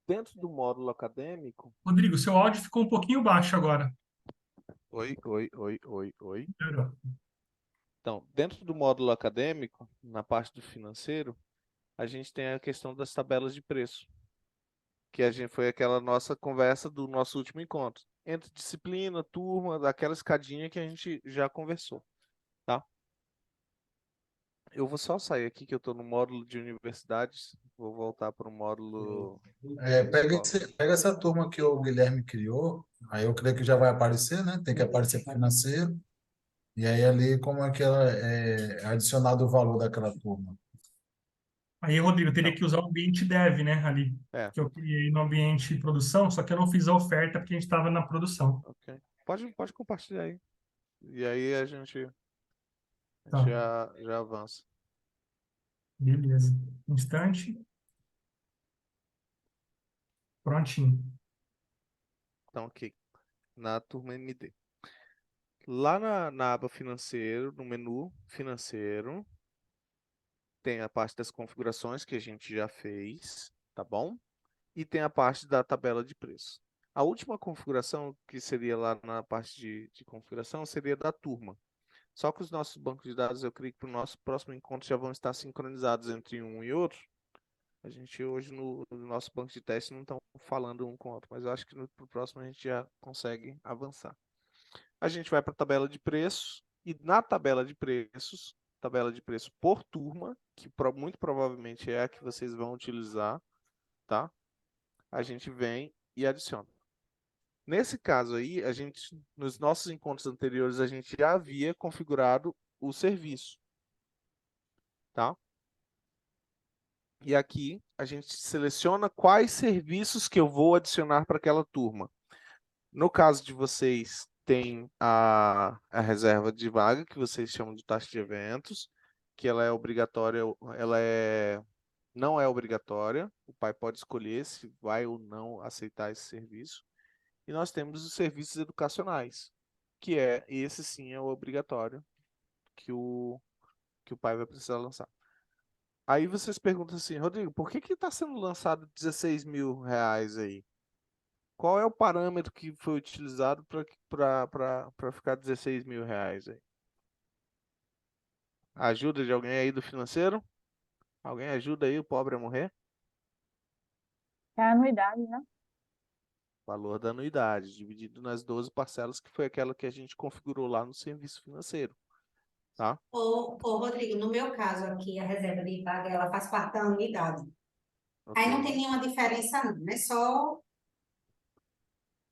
Dentro do módulo acadêmico. Rodrigo, seu áudio ficou um pouquinho baixo agora. Oi. Melhorou. Então, dentro do módulo acadêmico, na parte do financeiro, a gente tem a questão das tabelas de preço, que a gente foi aquela nossa conversa do nosso último encontro. Entre disciplina, turma, daquela escadinha que a gente já conversou, tá? Eu vou só sair aqui que eu estou no módulo de universidades, vou voltar para o módulo de escola. Pega essa turma que o Guilherme criou, aí eu creio que já vai aparecer, né? Tem que aparecer para financeiro, e aí ali como é que ela é adicionado o valor daquela turma. Aí, Rodrigo, eu teria Então, que usar o ambiente dev, né, ali, que eu criei no ambiente de produção, só que eu não fiz a oferta porque a gente estava na produção. ok. Pode compartilhar aí. E aí a gente Tá, já avança. beleza. Instante. Prontinho. Então, ok. Na turma MD. Lá na aba financeiro, no menu financeiro, tem a parte das configurações que a gente já fez, tá bom? E tem a parte da tabela de preço. A última configuração, que seria lá na parte de configuração, seria da turma. Só que os nossos bancos de dados, eu creio que para o nosso próximo encontro já vão estar sincronizados entre um e outro. A gente hoje no nosso banco de teste não estão falando um com o outro, mas eu acho que no próximo a gente já consegue avançar. A gente vai para a tabela de preços e na tabela de preço por turma, que muito provavelmente é a que vocês vão utilizar, tá? A gente vem e adiciona. Nesse caso aí, nos nossos encontros anteriores, a gente já havia configurado o serviço, tá? E aqui a gente seleciona quais serviços que eu vou adicionar para aquela turma. No caso de vocês, tem a reserva de vaga, que vocês chamam de taxa de eventos, que ela é obrigatória, não é obrigatória, o pai pode escolher se vai ou não aceitar esse serviço. E nós temos os serviços educacionais, que esse sim é o obrigatório que o pai vai precisar lançar. Aí vocês perguntam assim, Rodrigo, por que que está sendo lançado 16 mil reais aí? Qual é o parâmetro que foi utilizado para ficar 16 mil reais aí? Ajuda de alguém aí do financeiro? Alguém ajuda aí o pobre a morrer? É a anuidade, né? Valor da anuidade, dividido nas 12 parcelas, que foi aquela que a gente configurou lá no serviço financeiro, tá? Rodrigo, no meu caso aqui, a reserva de vaga, ela faz parte da anuidade. Aí não tem Ok. nenhuma diferença, não. É só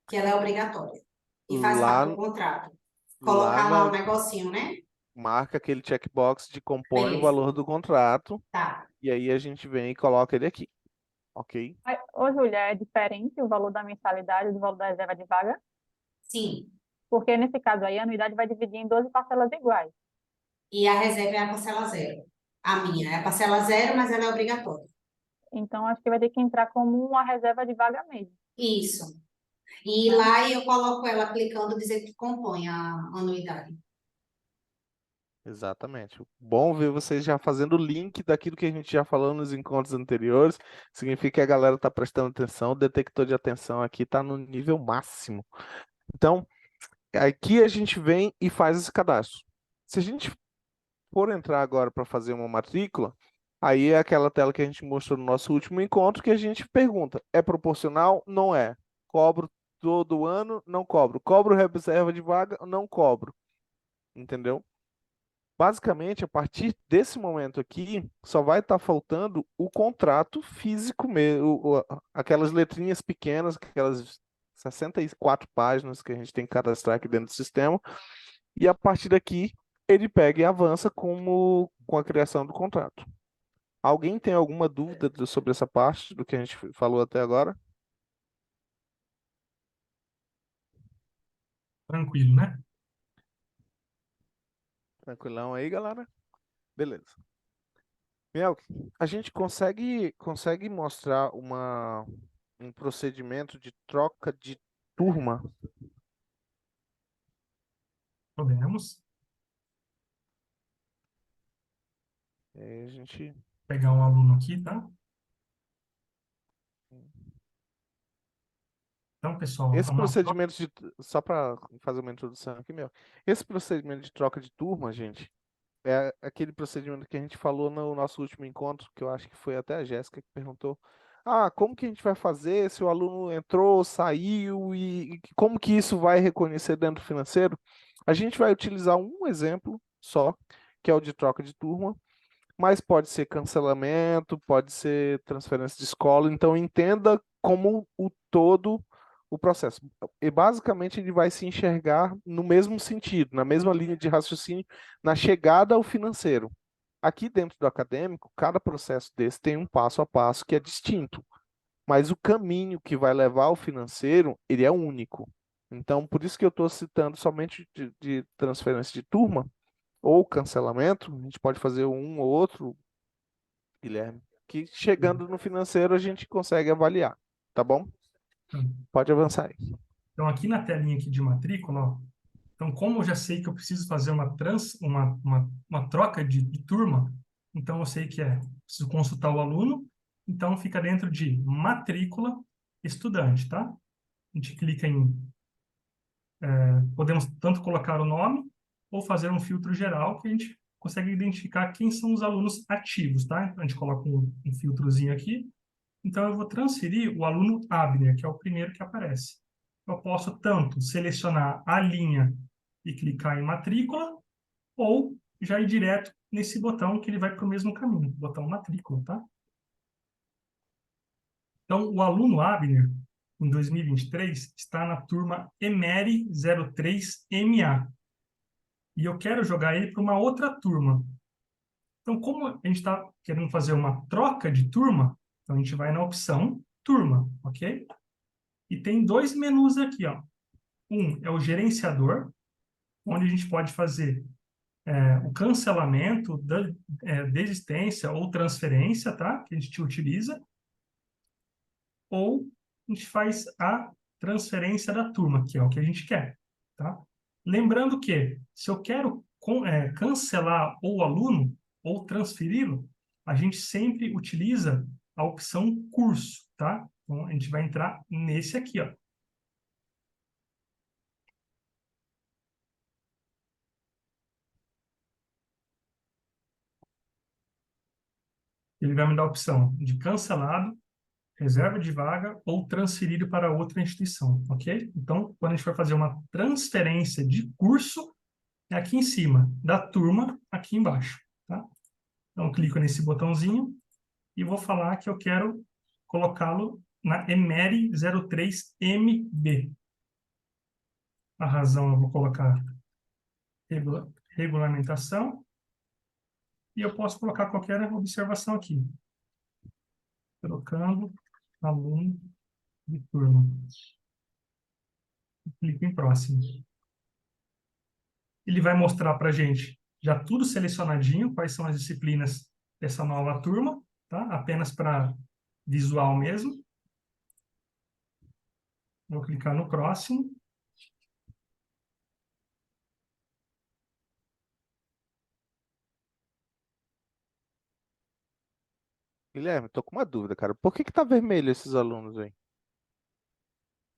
que ela é obrigatória. E faz parte Lá, do contrato. lá Colocar lá o na, negocinho, né? marca aquele checkbox de compõe o Beleza. valor do contrato, Tá. e aí a gente vem e coloca ele aqui, ok? Ô, Júlia, é diferente o valor da mensalidade do valor da reserva de vaga? Sim. Porque nesse caso aí, a anuidade vai dividir em 12 parcelas iguais. E a reserva é a parcela zero. A minha é a parcela zero, mas ela é obrigatória. Então, acho que vai ter que entrar como uma reserva de vaga mesmo, Isso. E né? lá eu coloco ela clicando, dizendo que compõe a anuidade. Exatamente. Bom ver vocês já fazendo o link daquilo que a gente já falou nos encontros anteriores. Significa que a galera está prestando atenção, o detector de atenção aqui está no nível máximo. Então, aqui a gente vem e faz esse cadastro. Se a gente for entrar agora para fazer uma matrícula, aí é aquela tela que a gente mostrou no nosso último encontro que a gente pergunta: é proporcional? Não é. Cobro todo ano? Não cobro. Cobro reserva de vaga? Não cobro. Entendeu? Basicamente, a partir desse momento aqui, só vai estar faltando o contrato físico mesmo, aquelas letrinhas pequenas, aquelas 64 páginas que a gente tem que cadastrar aqui dentro do sistema, e a partir daqui ele pega e avança com a criação do contrato. Alguém tem alguma dúvida sobre essa parte do que a gente falou até agora? Tranquilo, né? Tranquilão aí, galera? Beleza. Melk, a gente consegue mostrar um procedimento de troca de turma? Podemos Aí a gente. pegar um aluno aqui, tá? Então, pessoal, Esse uma troca. procedimento de. Só para fazer uma introdução aqui, meu. Esse procedimento de troca de turma, gente, é aquele procedimento que a gente falou no nosso último encontro, que eu acho que foi até a Jéssica que perguntou. Ah, como que a gente vai fazer se o aluno entrou, saiu e como que isso vai reconhecer dentro do financeiro? A gente vai utilizar um exemplo só, que é o de troca de turma, mas pode ser cancelamento, pode ser transferência de escola, então entenda como o todo o processo. E basicamente ele vai se enxergar no mesmo sentido, na mesma linha de raciocínio, na chegada ao financeiro. Aqui dentro do acadêmico, cada processo desse tem um passo a passo que é distinto, mas o caminho que vai levar ao financeiro, ele é único. Então, por isso que eu estou citando somente de transferência de turma, ou cancelamento, a gente pode fazer um ou outro, Guilherme, que chegando no financeiro a gente consegue avaliar, tá bom? Pode avançar aí. Então, aqui na telinha aqui de matrícula, ó, então, como eu já sei que eu preciso fazer uma troca de turma, então eu sei que preciso consultar o aluno, então fica dentro de matrícula estudante, tá? A gente clica em, podemos tanto colocar o nome ou fazer um filtro geral que a gente consegue identificar quem são os alunos ativos, tá? Então, a gente coloca um filtrozinho aqui. Então, eu vou transferir o aluno Abner, que é o primeiro que aparece. Eu posso tanto selecionar a linha e clicar em matrícula, ou já ir direto nesse botão que ele vai para o mesmo caminho, botão matrícula, tá? Então, o aluno Abner, em 2023, está na turma Emery 03MA. E eu quero jogar ele para uma outra turma. Então, como a gente está querendo fazer uma troca de turma, então a gente vai na opção turma, ok? E tem dois menus aqui, ó. Um é o gerenciador, onde a gente pode fazer o cancelamento, desistência ou transferência, tá? Que a gente utiliza. Ou a gente faz a transferência da turma, que é o que a gente quer, tá? Lembrando que, se eu quero cancelar o aluno ou transferi-lo, a gente sempre utiliza a opção curso, tá? Então, a gente vai entrar nesse aqui, ó. Ele vai me dar a opção de cancelado, reserva de vaga ou transferido para outra instituição, ok? Então, quando a gente for fazer uma transferência de curso, é aqui em cima, da turma, aqui embaixo, tá? Então, eu clico nesse botãozinho e vou falar que eu quero colocá-lo na EMERI 03MB. A razão eu vou colocar regulamentação e eu posso colocar qualquer observação aqui. Trocando aluno de turma. Clico em próximo. Ele vai mostrar para a gente já tudo selecionadinho, quais são as disciplinas dessa nova turma, tá? Apenas para visual mesmo. Vou clicar no próximo. Guilherme, tô com uma dúvida, cara. Por que que tá vermelho esses alunos aí?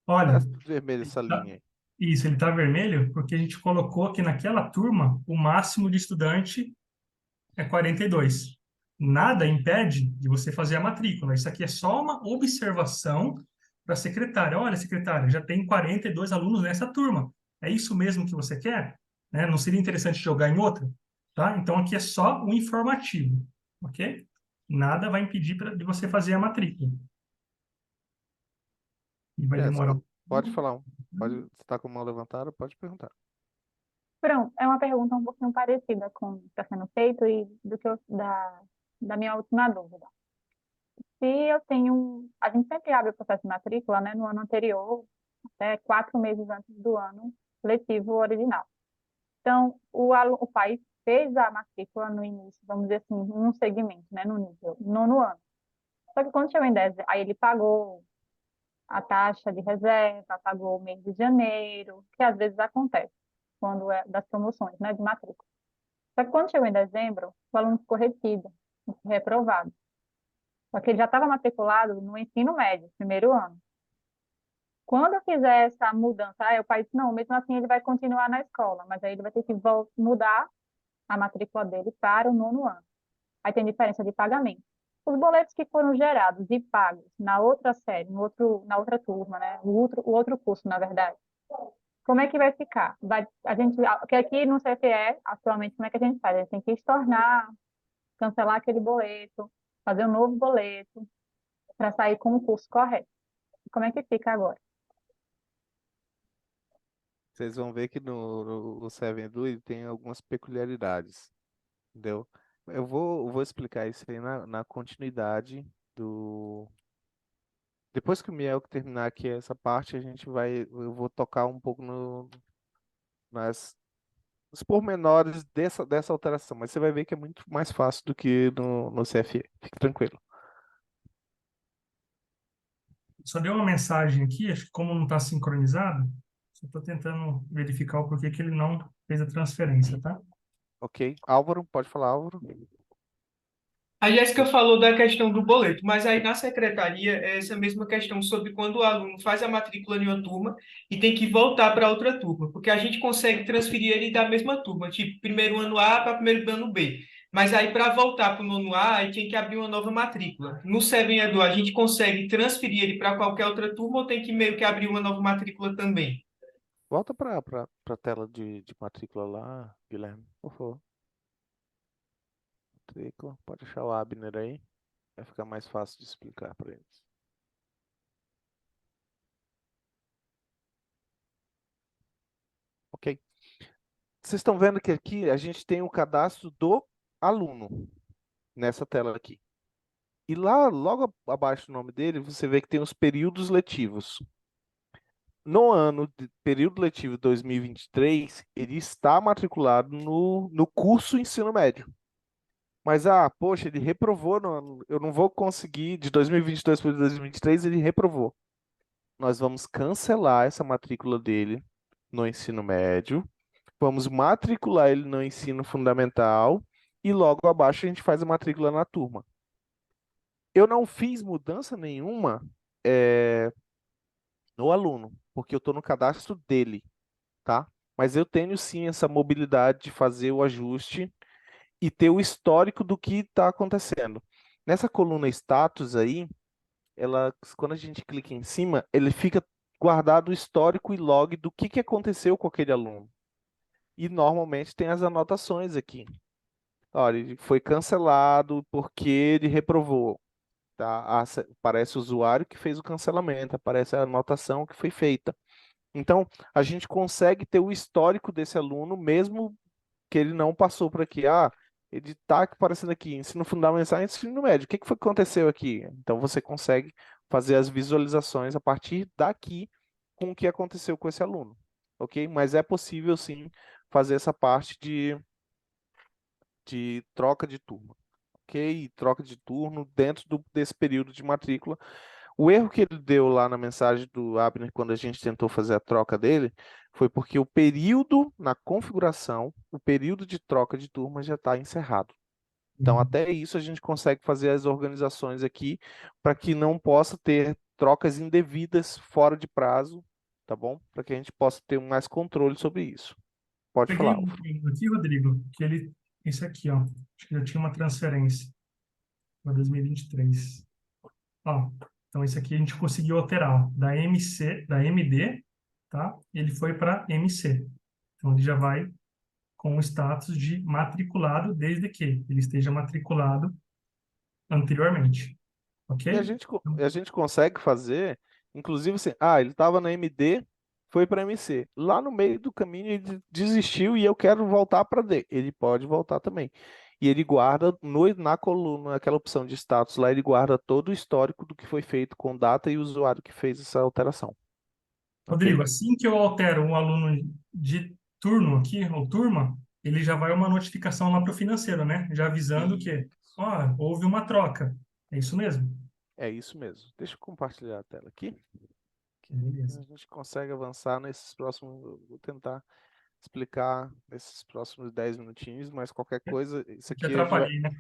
Olha, Tá vermelho essa linha aí. isso, ele está vermelho porque a gente colocou que naquela turma o máximo de estudante é 42. Nada impede de você fazer a matrícula. Isso aqui é só uma observação para a secretária. Olha, secretária, já tem 42 alunos nessa turma. É isso mesmo que você quer? Né? Não seria interessante jogar em outra? Tá? Então, aqui é só o informativo. Ok? Nada vai impedir de você fazer a matrícula. E vai demorar. Jéssica, pode falar. Pode, você tá com a mão levantada? Pode perguntar. Pronto, é uma pergunta um pouquinho parecida com o que está sendo feito e da minha última dúvida. Se eu tenho, a gente sempre abre o processo de matrícula, né, no ano anterior, até 4 meses antes do ano letivo original. Então, o pai fez a matrícula no início, vamos dizer assim, num segmento, né, no nível, nono ano. Só que quando chegou em 10, aí ele pagou a taxa de reserva, pagou o mês de janeiro, que às vezes acontece quando é das promoções, né, de matrícula. Só que quando chegou em dezembro, o aluno ficou retido, reprovado. Só que ele já estava matriculado no ensino médio, primeiro ano. Quando eu fizer essa mudança, aí o pai disse, não, mesmo assim ele vai continuar na escola, mas aí ele vai ter que mudar a matrícula dele para o nono ano. Aí tem diferença de pagamento. Os boletos que foram gerados e pagos na outra série, na outra turma, né? O outro curso, na verdade. Como é que vai ficar? Porque aqui no CFE, atualmente, como é que a gente faz? A gente tem que estornar, cancelar aquele boleto, fazer um novo boleto, para sair com o curso correto. Como é que fica agora? Vocês vão ver que no Seven Blue ele tem algumas peculiaridades, entendeu? Eu vou explicar isso aí na continuidade do. Depois que o Miel terminar aqui essa parte, eu vou tocar um pouco nos pormenores dessa alteração, mas você vai ver que é muito mais fácil do que no CFE. Fique tranquilo. Só deu uma mensagem aqui, acho que como não está sincronizado, só estou tentando verificar o porquê que ele não fez a transferência, tá? Ok. Álvaro, pode falar, Álvaro. A Jéssica falou da questão do boleto, mas aí na secretaria é essa mesma questão sobre quando o aluno faz a matrícula em uma turma e tem que voltar para outra turma, porque a gente consegue transferir ele da mesma turma, tipo primeiro ano A para primeiro ano B. Mas aí para voltar para o nono A, aí tem que abrir uma nova matrícula. No Seven Edu, a gente consegue transferir ele para qualquer outra turma ou tem que meio que abrir uma nova matrícula também? Volta para a tela de matrícula lá, Guilherme, por favor. Matrícula. Pode achar o Abner aí. Vai ficar mais fácil de explicar para eles. Ok. Vocês estão vendo que aqui a gente tem o cadastro do aluno nessa tela aqui. E lá, logo abaixo do nome dele, você vê que tem os períodos letivos. No ano de período letivo 2023, ele está matriculado no curso ensino médio. Mas, poxa, ele reprovou, eu não vou conseguir, de 2022 para 2023, ele reprovou. Nós vamos cancelar essa matrícula dele no ensino médio, vamos matricular ele no ensino fundamental e logo abaixo a gente faz a matrícula na turma. Eu não fiz mudança nenhuma no aluno, porque eu estou no cadastro dele, tá? Mas eu tenho sim essa mobilidade de fazer o ajuste e ter o histórico do que está acontecendo. Nessa coluna status aí, quando a gente clica em cima, ele fica guardado o histórico e log do que aconteceu com aquele aluno. E normalmente tem as anotações aqui. Olha, ele foi cancelado porque ele reprovou. Tá? Aparece o usuário que fez o cancelamento, aparece a anotação que foi feita. Então, a gente consegue ter o histórico desse aluno, mesmo que ele não passou por aqui. Ah, ele está aparecendo aqui, ensino fundamental e ensino médio. O que foi que aconteceu aqui? Então, você consegue fazer as visualizações a partir daqui com o que aconteceu com esse aluno. Ok? Mas é possível, sim, fazer essa parte de troca de turma. Ok? Troca de turno dentro desse período de matrícula. O erro que ele deu lá na mensagem do Abner, quando a gente tentou fazer a troca dele, foi porque o período na configuração, o período de troca de turma já está encerrado. Então, até isso a gente consegue fazer as organizações aqui para que não possa ter trocas indevidas fora de prazo, tá bom? Para que a gente possa ter mais controle sobre isso. Pode Peguei falar, um Álvaro. aqui, Rodrigo, esse aqui, ó. Acho que já tinha uma transferência para 2023. Ó, então esse aqui a gente conseguiu alterar, ó, da MC, da MD, tá? Ele foi para MC. Então ele já vai com o status de matriculado, desde que ele esteja matriculado anteriormente, E a ok? gente, Então, a gente consegue fazer, inclusive assim, ele estava na MD, foi para MC. Lá no meio do caminho ele desistiu e eu quero voltar para D. Ele pode voltar também. E ele guarda na coluna, aquela opção de status lá, ele guarda todo o histórico do que foi feito com data e usuário que fez essa alteração. Rodrigo, Ok? assim que eu altero um aluno de turno aqui, ou turma, ele já vai uma notificação lá para o financeiro, né? Já avisando que, ó, houve uma troca. É isso mesmo? É isso mesmo. Deixa eu compartilhar a tela aqui. Que beleza. A gente consegue avançar nesses próximos. Vou tentar explicar nesses próximos 10 minutinhos, mas qualquer coisa, isso Te aqui atrapalhei, né?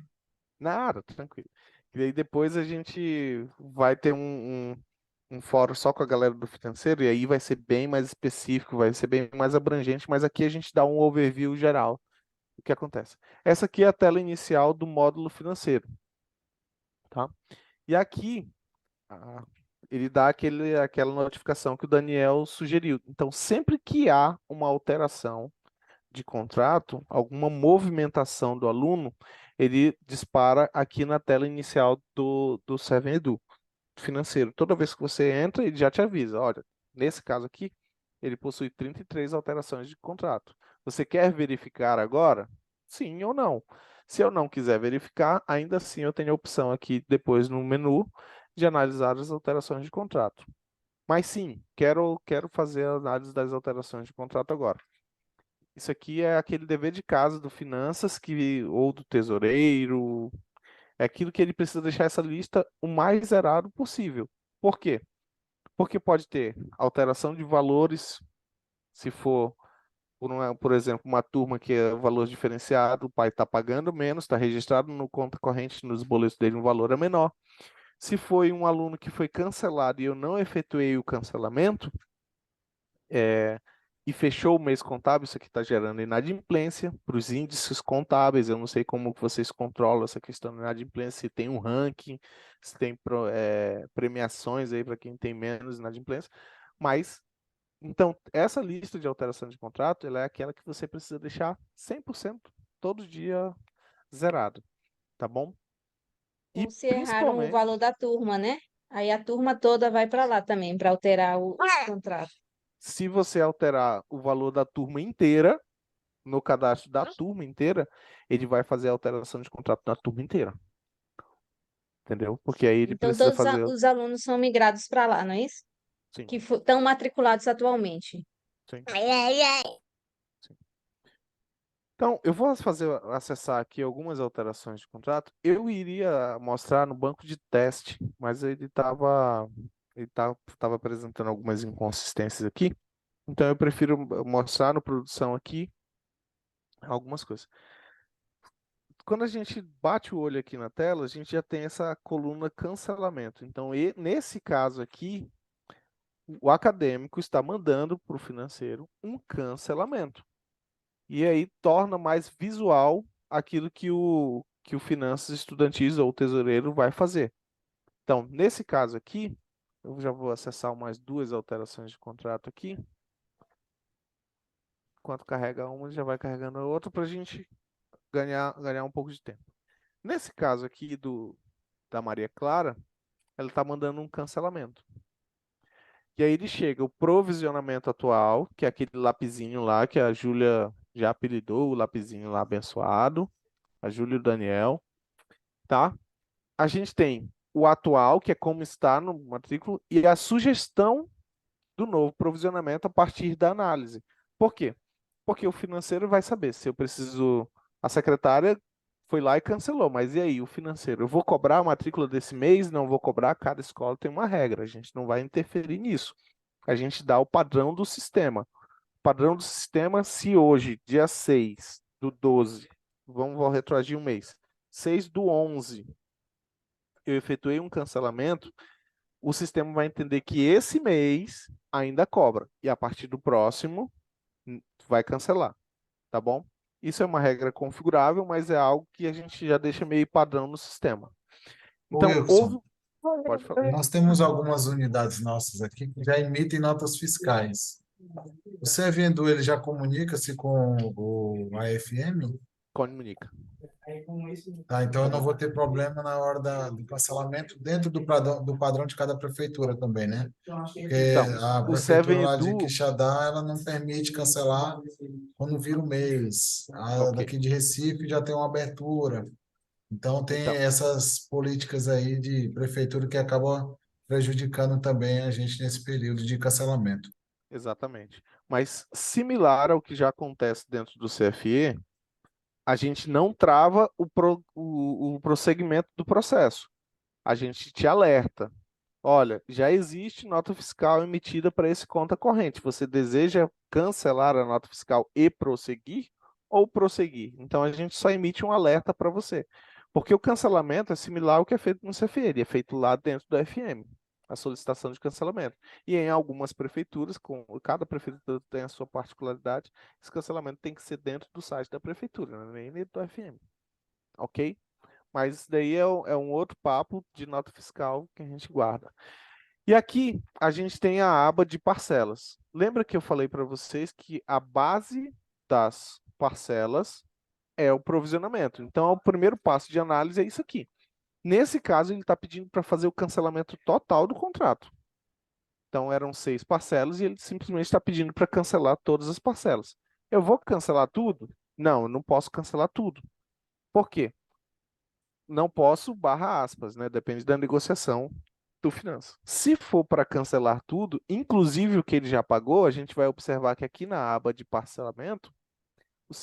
Nada, tranquilo. E aí depois a gente vai ter um fórum só com a galera do financeiro, e aí vai ser bem mais específico, vai ser bem mais abrangente, mas aqui a gente dá um overview geral do que acontece. Essa aqui é a tela inicial do módulo financeiro, tá? E aqui ah, ele dá aquela notificação que o Daniel sugeriu. Então, sempre que há uma alteração de contrato, alguma movimentação do aluno, ele dispara aqui na tela inicial do Seven Edu financeiro. Toda vez que você entra, ele já te avisa, olha, nesse caso aqui, ele possui 33 alterações de contrato. Você quer verificar agora? Sim ou não. Se eu não quiser verificar, ainda assim eu tenho a opção aqui depois no menu de analisar as alterações de contrato. Mas sim, quero fazer a análise das alterações de contrato agora. Isso aqui é aquele dever de casa do finanças ou do tesoureiro. É aquilo que ele precisa deixar essa lista o mais zerado possível. Por quê? Porque pode ter alteração de valores, se for, por exemplo, uma turma que é valor diferenciado, o pai está pagando menos, está registrado no conta corrente, nos boletos dele um valor é menor. Se foi um aluno que foi cancelado e eu não efetuei o cancelamento, e fechou o mês contábil, isso aqui está gerando inadimplência para os índices contábeis. Eu não sei como que vocês controlam essa questão de inadimplência, se tem um ranking, se tem premiações aí para quem tem menos inadimplência. Mas, então, essa lista de alteração de contrato, ela é aquela que você precisa deixar 100% todo dia zerado, tá bom? E Ou se erraram o principalmente, valor da turma, né? Aí a turma toda vai para lá também, para alterar o contrato. se você alterar o valor da turma inteira, no cadastro da turma inteira, ele vai fazer a alteração de contrato da turma inteira. Entendeu? Porque aí ele Então precisa todos fazer. os alunos são migrados para lá, não é isso? Sim, Que estão matriculados atualmente. sim, Ai, ai, ai. sim. Então, eu vou acessar aqui algumas alterações de contrato. Eu iria mostrar no banco de teste, mas ele tava apresentando algumas inconsistências aqui. Então, eu prefiro mostrar no produção aqui algumas coisas. quando a gente bate o olho aqui na tela, a gente já tem essa coluna cancelamento. Então, nesse caso aqui, o acadêmico está mandando para o financeiro um cancelamento. E aí torna mais visual aquilo que o finanças estudantis ou o tesoureiro vai fazer. Então, nesse caso aqui, eu já vou acessar mais duas alterações de contrato aqui. Enquanto carrega uma, já vai carregando a outra para a gente ganhar um pouco de tempo. Nesse caso aqui da Maria Clara, ela está mandando um cancelamento. E aí ele chega o provisionamento atual, que é aquele lapisinho lá, que a Júlia já apelidou, o lapisinho lá abençoado, a Júlia e o Daniel, tá? A gente tem o atual, que é como está no matrícula, e a sugestão do novo provisionamento a partir da análise. Por quê? Porque o financeiro vai saber se eu preciso. A secretária foi lá e cancelou, mas e aí, o financeiro? Eu vou cobrar a matrícula desse mês? Não vou cobrar? Cada escola tem uma regra, a gente não vai interferir nisso. A gente dá o padrão do sistema. O padrão do sistema, se hoje, dia 6 do 12, vou retroagir um mês, 6 do 11, eu efetuei um cancelamento, o sistema vai entender que esse mês ainda cobra, e a partir do próximo vai cancelar, tá bom? Isso é uma regra configurável, mas é algo que a gente já deixa meio padrão no sistema. Ô, Então, Wilson, pode falar. nós temos algumas unidades nossas aqui que já emitem notas fiscais. O CVEDU, ele já comunica-se com o AFM? Comunica. Tá, então eu não vou ter problema na hora do cancelamento dentro do padrão de cada prefeitura também, né? Porque Então, a o prefeitura lá de CVEDU, Quixadá, ela não permite cancelar quando vira o mês. A ok. daqui de Recife já tem uma abertura. Então tem Então, essas políticas aí de prefeitura que acabam prejudicando também a gente nesse período de cancelamento. exatamente. Mas similar ao que já acontece dentro do CFE, a gente não trava o prosseguimento do processo. A gente te alerta. Olha, já existe nota fiscal emitida para esse conta corrente. Você deseja cancelar a nota fiscal e prosseguir ou prosseguir? Então a gente só emite um alerta para você. Porque o cancelamento é similar ao que é feito no CFE, ele é feito lá dentro do FM, a solicitação de cancelamento. E em algumas prefeituras, cada prefeitura tem a sua particularidade, esse cancelamento tem que ser dentro do site da prefeitura, não é nem dentro do FM. Ok? Mas isso daí é um outro papo de nota fiscal que a gente guarda. E aqui a gente tem a aba de parcelas. Lembra que eu falei para vocês que a base das parcelas é o provisionamento. Então, o primeiro passo de análise é isso aqui. Nesse caso, ele está pedindo para fazer o cancelamento total do contrato. Então, eram 6 parcelas e ele simplesmente está pedindo para cancelar todas as parcelas. Eu vou cancelar tudo? Não, eu não posso cancelar tudo. Por quê? Não posso, barra aspas, né? Depende da negociação do finança. Se for para cancelar tudo, inclusive o que ele já pagou, a gente vai observar que aqui na aba de parcelamento,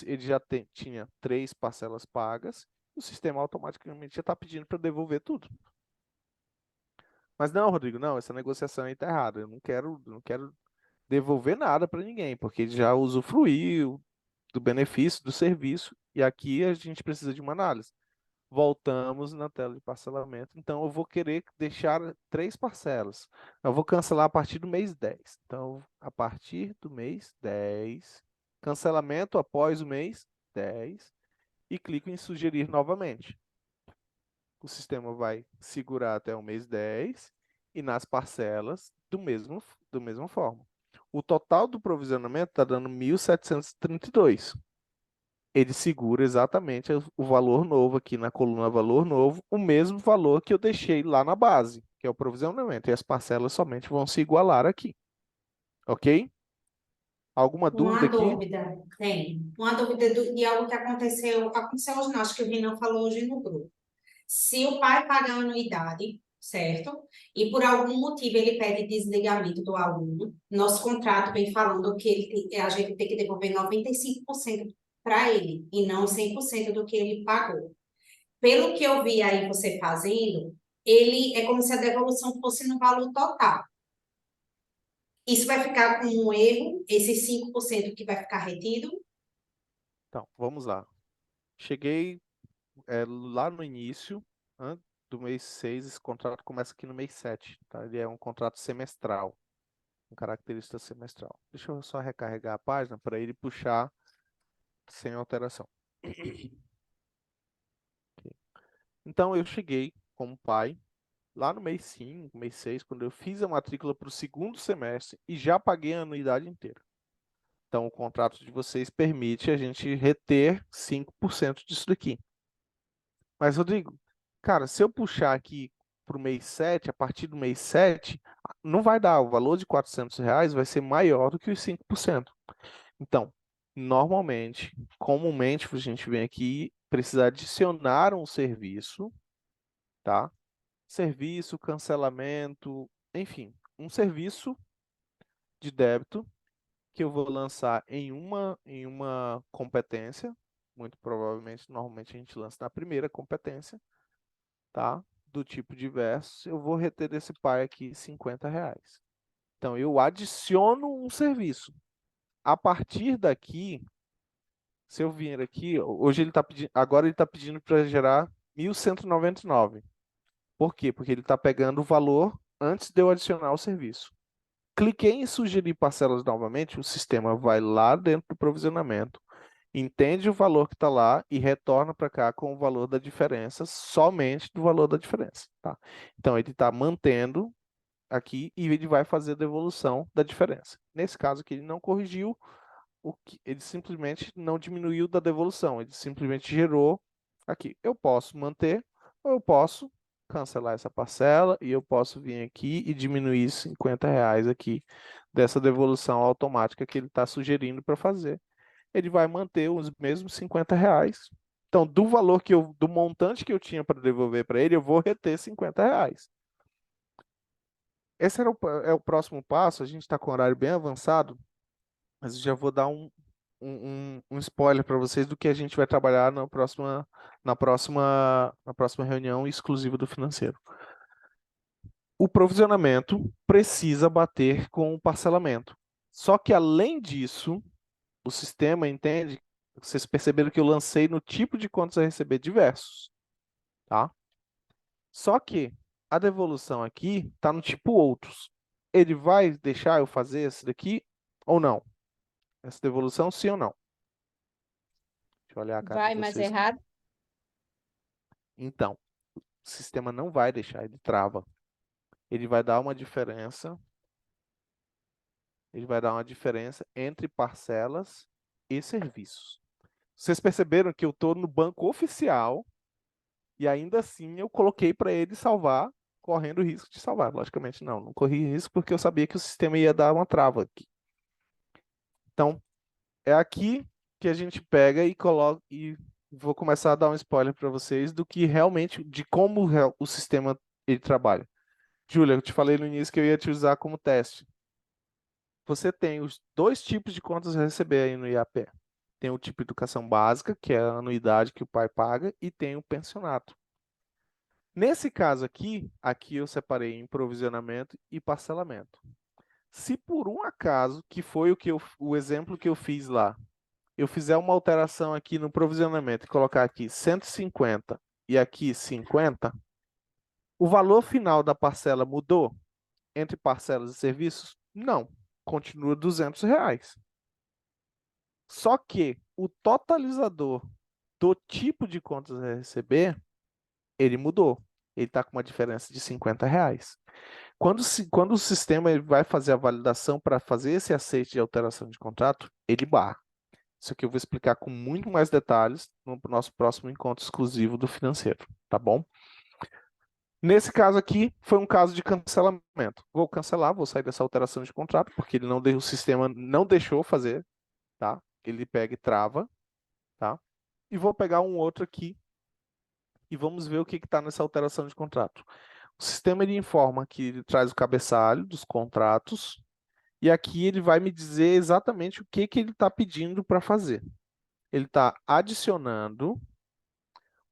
ele já tinha 3 parcelas pagas, o sistema automaticamente já está pedindo para devolver tudo. Mas não, Rodrigo, não, essa negociação aí está errada. Eu não quero devolver nada para ninguém, porque ele já usufruiu do benefício do serviço, e aqui a gente precisa de uma análise. Voltamos na tela de parcelamento. Então, eu vou querer deixar 3 parcelas. Eu vou cancelar a partir do mês 10. Então, a partir do mês 10, cancelamento após o mês 10, e clico em sugerir novamente. O sistema vai segurar até o mês 10 e nas parcelas da mesma forma. O total do provisionamento está dando 1.732. Ele segura exatamente o valor novo aqui na coluna valor novo, o mesmo valor que eu deixei lá na base, que é o provisionamento. E as parcelas somente vão se igualar aqui. Ok? Alguma dúvida Uma aqui? dúvida, tem. Uma dúvida de algo que aconteceu hoje, não, acho que o Renan falou hoje no grupo. Se o pai paga a anuidade, certo? E por algum motivo ele pede desligamento do aluno, nosso contrato vem falando que a gente tem que devolver 95% para ele e não 100% do que ele pagou. Pelo que eu vi aí você fazendo, ele é como se a devolução fosse no valor total. Isso vai ficar como um erro, esses 5% que vai ficar retido? Então, vamos lá. Cheguei lá no início, do mês 6, esse contrato começa aqui no mês 7, tá? Ele é um contrato semestral, com característica semestral. Deixa eu só recarregar a página para ele puxar sem alteração. Então, eu cheguei como pai, lá no mês 5, mês 6, quando eu fiz a matrícula para o segundo semestre e já paguei a anuidade inteira. Então, o contrato de vocês permite a gente reter 5% disso daqui. Mas, Rodrigo, cara, se eu puxar aqui para o mês 7, a partir do mês 7, não vai dar. O valor de R$ 400 vai ser maior do que os 5%. Então, normalmente, comumente, a gente vem aqui precisa adicionar um serviço, tá? Serviço, cancelamento, enfim, um serviço de débito que eu vou lançar em uma competência, muito provavelmente, normalmente a gente lança na primeira competência, tá? Do tipo diverso, eu vou reter desse pai aqui R$ 50. Então, eu adiciono um serviço. A partir daqui, se eu vir aqui, hoje ele está pedindo, agora ele está pedindo para gerar 1.199. Por quê? Porque ele está pegando o valor antes de eu adicionar o serviço. Cliquei em sugerir parcelas novamente, o sistema vai lá dentro do provisionamento, entende o valor que está lá e retorna para cá com o valor da diferença, somente do valor da diferença. Tá? Então, ele está mantendo aqui e ele vai fazer a devolução da diferença. Nesse caso aqui, ele não corrigiu, ele simplesmente não diminuiu da devolução, ele simplesmente gerou aqui. Eu posso manter ou eu posso cancelar essa parcela e eu posso vir aqui e diminuir R$ 50 aqui dessa devolução automática que ele está sugerindo para fazer. Ele vai manter os mesmos R$ 50. Então, do montante que eu tinha para devolver para ele, eu vou reter R$ 50. Esse é o próximo passo. A gente está com o horário bem avançado, mas eu já vou dar um spoiler para vocês do que a gente vai trabalhar na próxima reunião exclusiva do financeiro. O provisionamento precisa bater com o parcelamento. Só que, além disso, o sistema entende, vocês perceberam que eu lancei no tipo de contas a receber diversos. Tá? Só que a devolução aqui está no tipo outros. Ele vai deixar eu fazer esse daqui ou não? Essa devolução, sim ou não? Deixa eu olhar a cara Vai, de mas vocês. errado? Então, o sistema não vai deixar, ele trava. Ele vai dar uma diferença. Ele vai dar uma diferença entre parcelas e serviços. Vocês perceberam que eu estou no banco oficial e ainda assim eu coloquei para ele salvar, correndo o risco de salvar. Logicamente não corri risco porque eu sabia que o sistema ia dar uma trava aqui. Então, é aqui que a gente pega e coloca, e vou começar a dar um spoiler para vocês do que realmente, de como o sistema ele trabalha. Júlia, eu te falei no início que eu ia te usar como teste. Você tem os dois tipos de contas a receber aí no IAP. Tem o tipo de educação básica, que é a anuidade que o pai paga, e tem o pensionato. Nesse caso aqui eu separei em provisionamento e parcelamento. Se por um acaso, que foi o exemplo que eu fiz lá, eu fizer uma alteração aqui no provisionamento e colocar aqui 150 e aqui 50, o valor final da parcela mudou entre parcelas e serviços? Não, continua R$ 200. Só que o totalizador do tipo de contas a receber, ele mudou. Ele está com uma diferença de R$ 50. Quando o sistema ele vai fazer a validação para fazer esse aceite de alteração de contrato, ele barra. Isso aqui eu vou explicar com muito mais detalhes no nosso próximo encontro exclusivo do financeiro, tá bom? Nesse caso aqui, foi um caso de cancelamento. Vou cancelar, vou sair dessa alteração de contrato, porque o sistema não deixou fazer, tá? Ele pega e trava, tá? E vou pegar um outro aqui e vamos ver o que está nessa alteração de contrato. O sistema ele informa que ele traz o cabeçalho dos contratos e aqui ele vai me dizer exatamente o que ele está pedindo para fazer. Ele está adicionando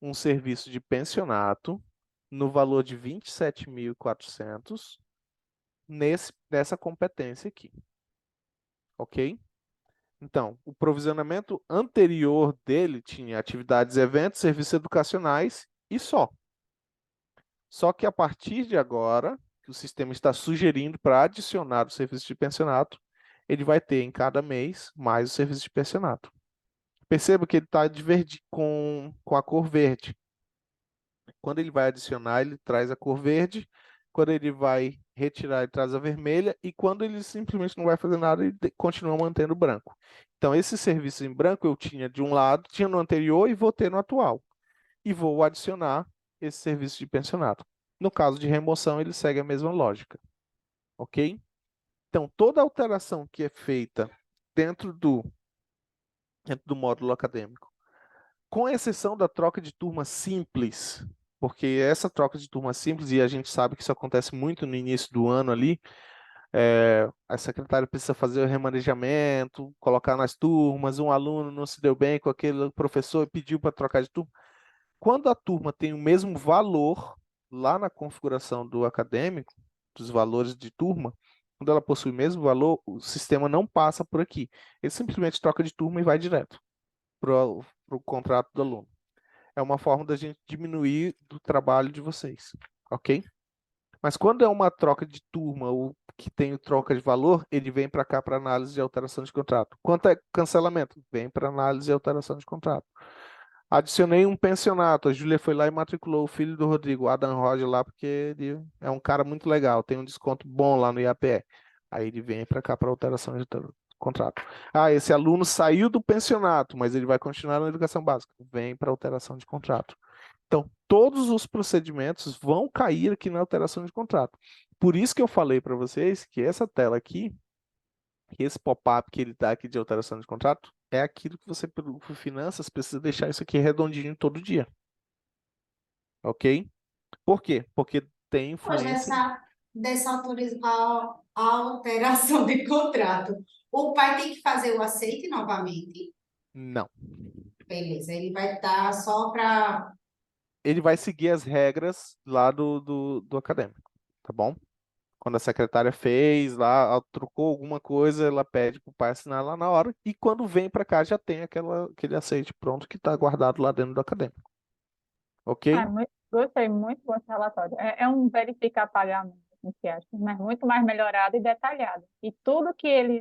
um serviço de pensionato no valor de 27.400 nessa competência aqui. Ok? Então, o provisionamento anterior dele tinha atividades, eventos, serviços educacionais e só. Só que a partir de agora, que o sistema está sugerindo para adicionar o serviço de pensionato, ele vai ter em cada mês mais o serviço de pensionato. Perceba que ele está com a cor verde. Quando ele vai adicionar, ele traz a cor verde. Quando ele vai retirar, ele traz a vermelha. E quando ele simplesmente não vai fazer nada, ele continua mantendo o branco. Então, esse serviço em branco eu tinha de um lado, tinha no anterior e vou ter no atual. E vou adicionar esse serviço de pensionato. No caso de remoção, ele segue a mesma lógica. Ok? Então, toda alteração que é feita dentro do módulo acadêmico, com exceção da troca de turma simples, porque essa troca de turma simples, e a gente sabe que isso acontece muito no início do ano ali, a secretária precisa fazer o remanejamento, colocar nas turmas, um aluno não se deu bem com aquele professor e pediu para trocar de turma. Quando a turma tem o mesmo valor, lá na configuração do acadêmico, dos valores de turma, quando ela possui o mesmo valor, o sistema não passa por aqui. Ele simplesmente troca de turma e vai direto para o contrato do aluno. É uma forma da gente diminuir do trabalho de vocês, ok? Mas quando é uma troca de turma ou que tem troca de valor, ele vem para cá para análise de alteração de contrato. Quanto é cancelamento? Vem para análise de alteração de contrato. Adicionei um pensionato. A Júlia foi lá e matriculou o filho do Rodrigo, o Adam Roger, lá, porque ele é um cara muito legal, tem um desconto bom lá no IAPE. Aí ele vem para cá para alteração de contrato. Ah, esse aluno saiu do pensionato, mas ele vai continuar na educação básica. Vem para alteração de contrato. Então, todos os procedimentos vão cair aqui na alteração de contrato. Por isso que eu falei para vocês que essa tela aqui, esse pop-up que ele dá aqui de alteração de contrato, é aquilo que você, por finanças, precisa deixar isso aqui redondinho todo dia. Ok? Por quê? Porque tem Hoje, influência. dessa alteração de contrato, o pai tem que fazer o aceite novamente. Não. Beleza, ele vai estar só para. Ele vai seguir as regras lá do acadêmico, tá bom? Quando a secretária fez lá, trocou alguma coisa, ela pede para o pai assinar lá na hora. E quando vem para cá, já tem aquele aceite pronto que está guardado lá dentro do acadêmico. Ok? Gostei muito desse relatório. É um verificar pagamento, entre aspas, mas muito mais melhorado e detalhado. E tudo que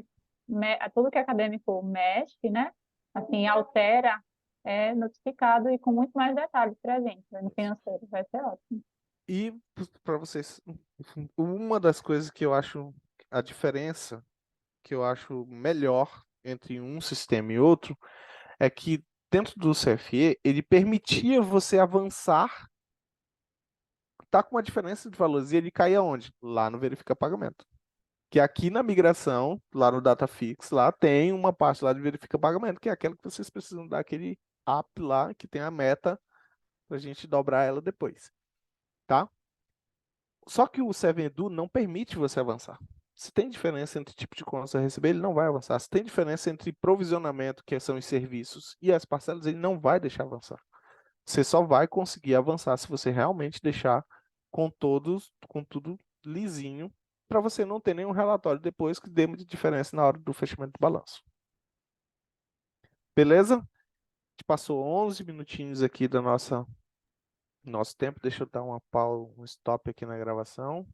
acadêmico mexe, né? Assim, altera, é notificado e com muito mais detalhes para a gente, no financeiro. Vai ser ótimo. E para vocês, uma das coisas que eu acho a diferença, que eu acho melhor entre um sistema e outro, é que dentro do CFE, ele permitia você avançar, tá com uma diferença de valores, e ele caía onde? Lá no verifica pagamento. Que aqui na migração, lá no DataFix, lá tem uma parte lá de verifica pagamento, que é aquela que vocês precisam dar aquele up lá, que tem a meta, para a gente dobrar ela depois, tá? Só que o 7edu não permite você avançar. Se tem diferença entre tipo de conta a receber, ele não vai avançar. Se tem diferença entre provisionamento, que são os serviços, e as parcelas, ele não vai deixar avançar. Você só vai conseguir avançar se você realmente deixar com tudo lisinho, para você não ter nenhum relatório depois que dê muita diferença na hora do fechamento do balanço. Beleza? A gente passou 11 minutinhos aqui do nosso tempo. Deixa eu dar um stop aqui na gravação.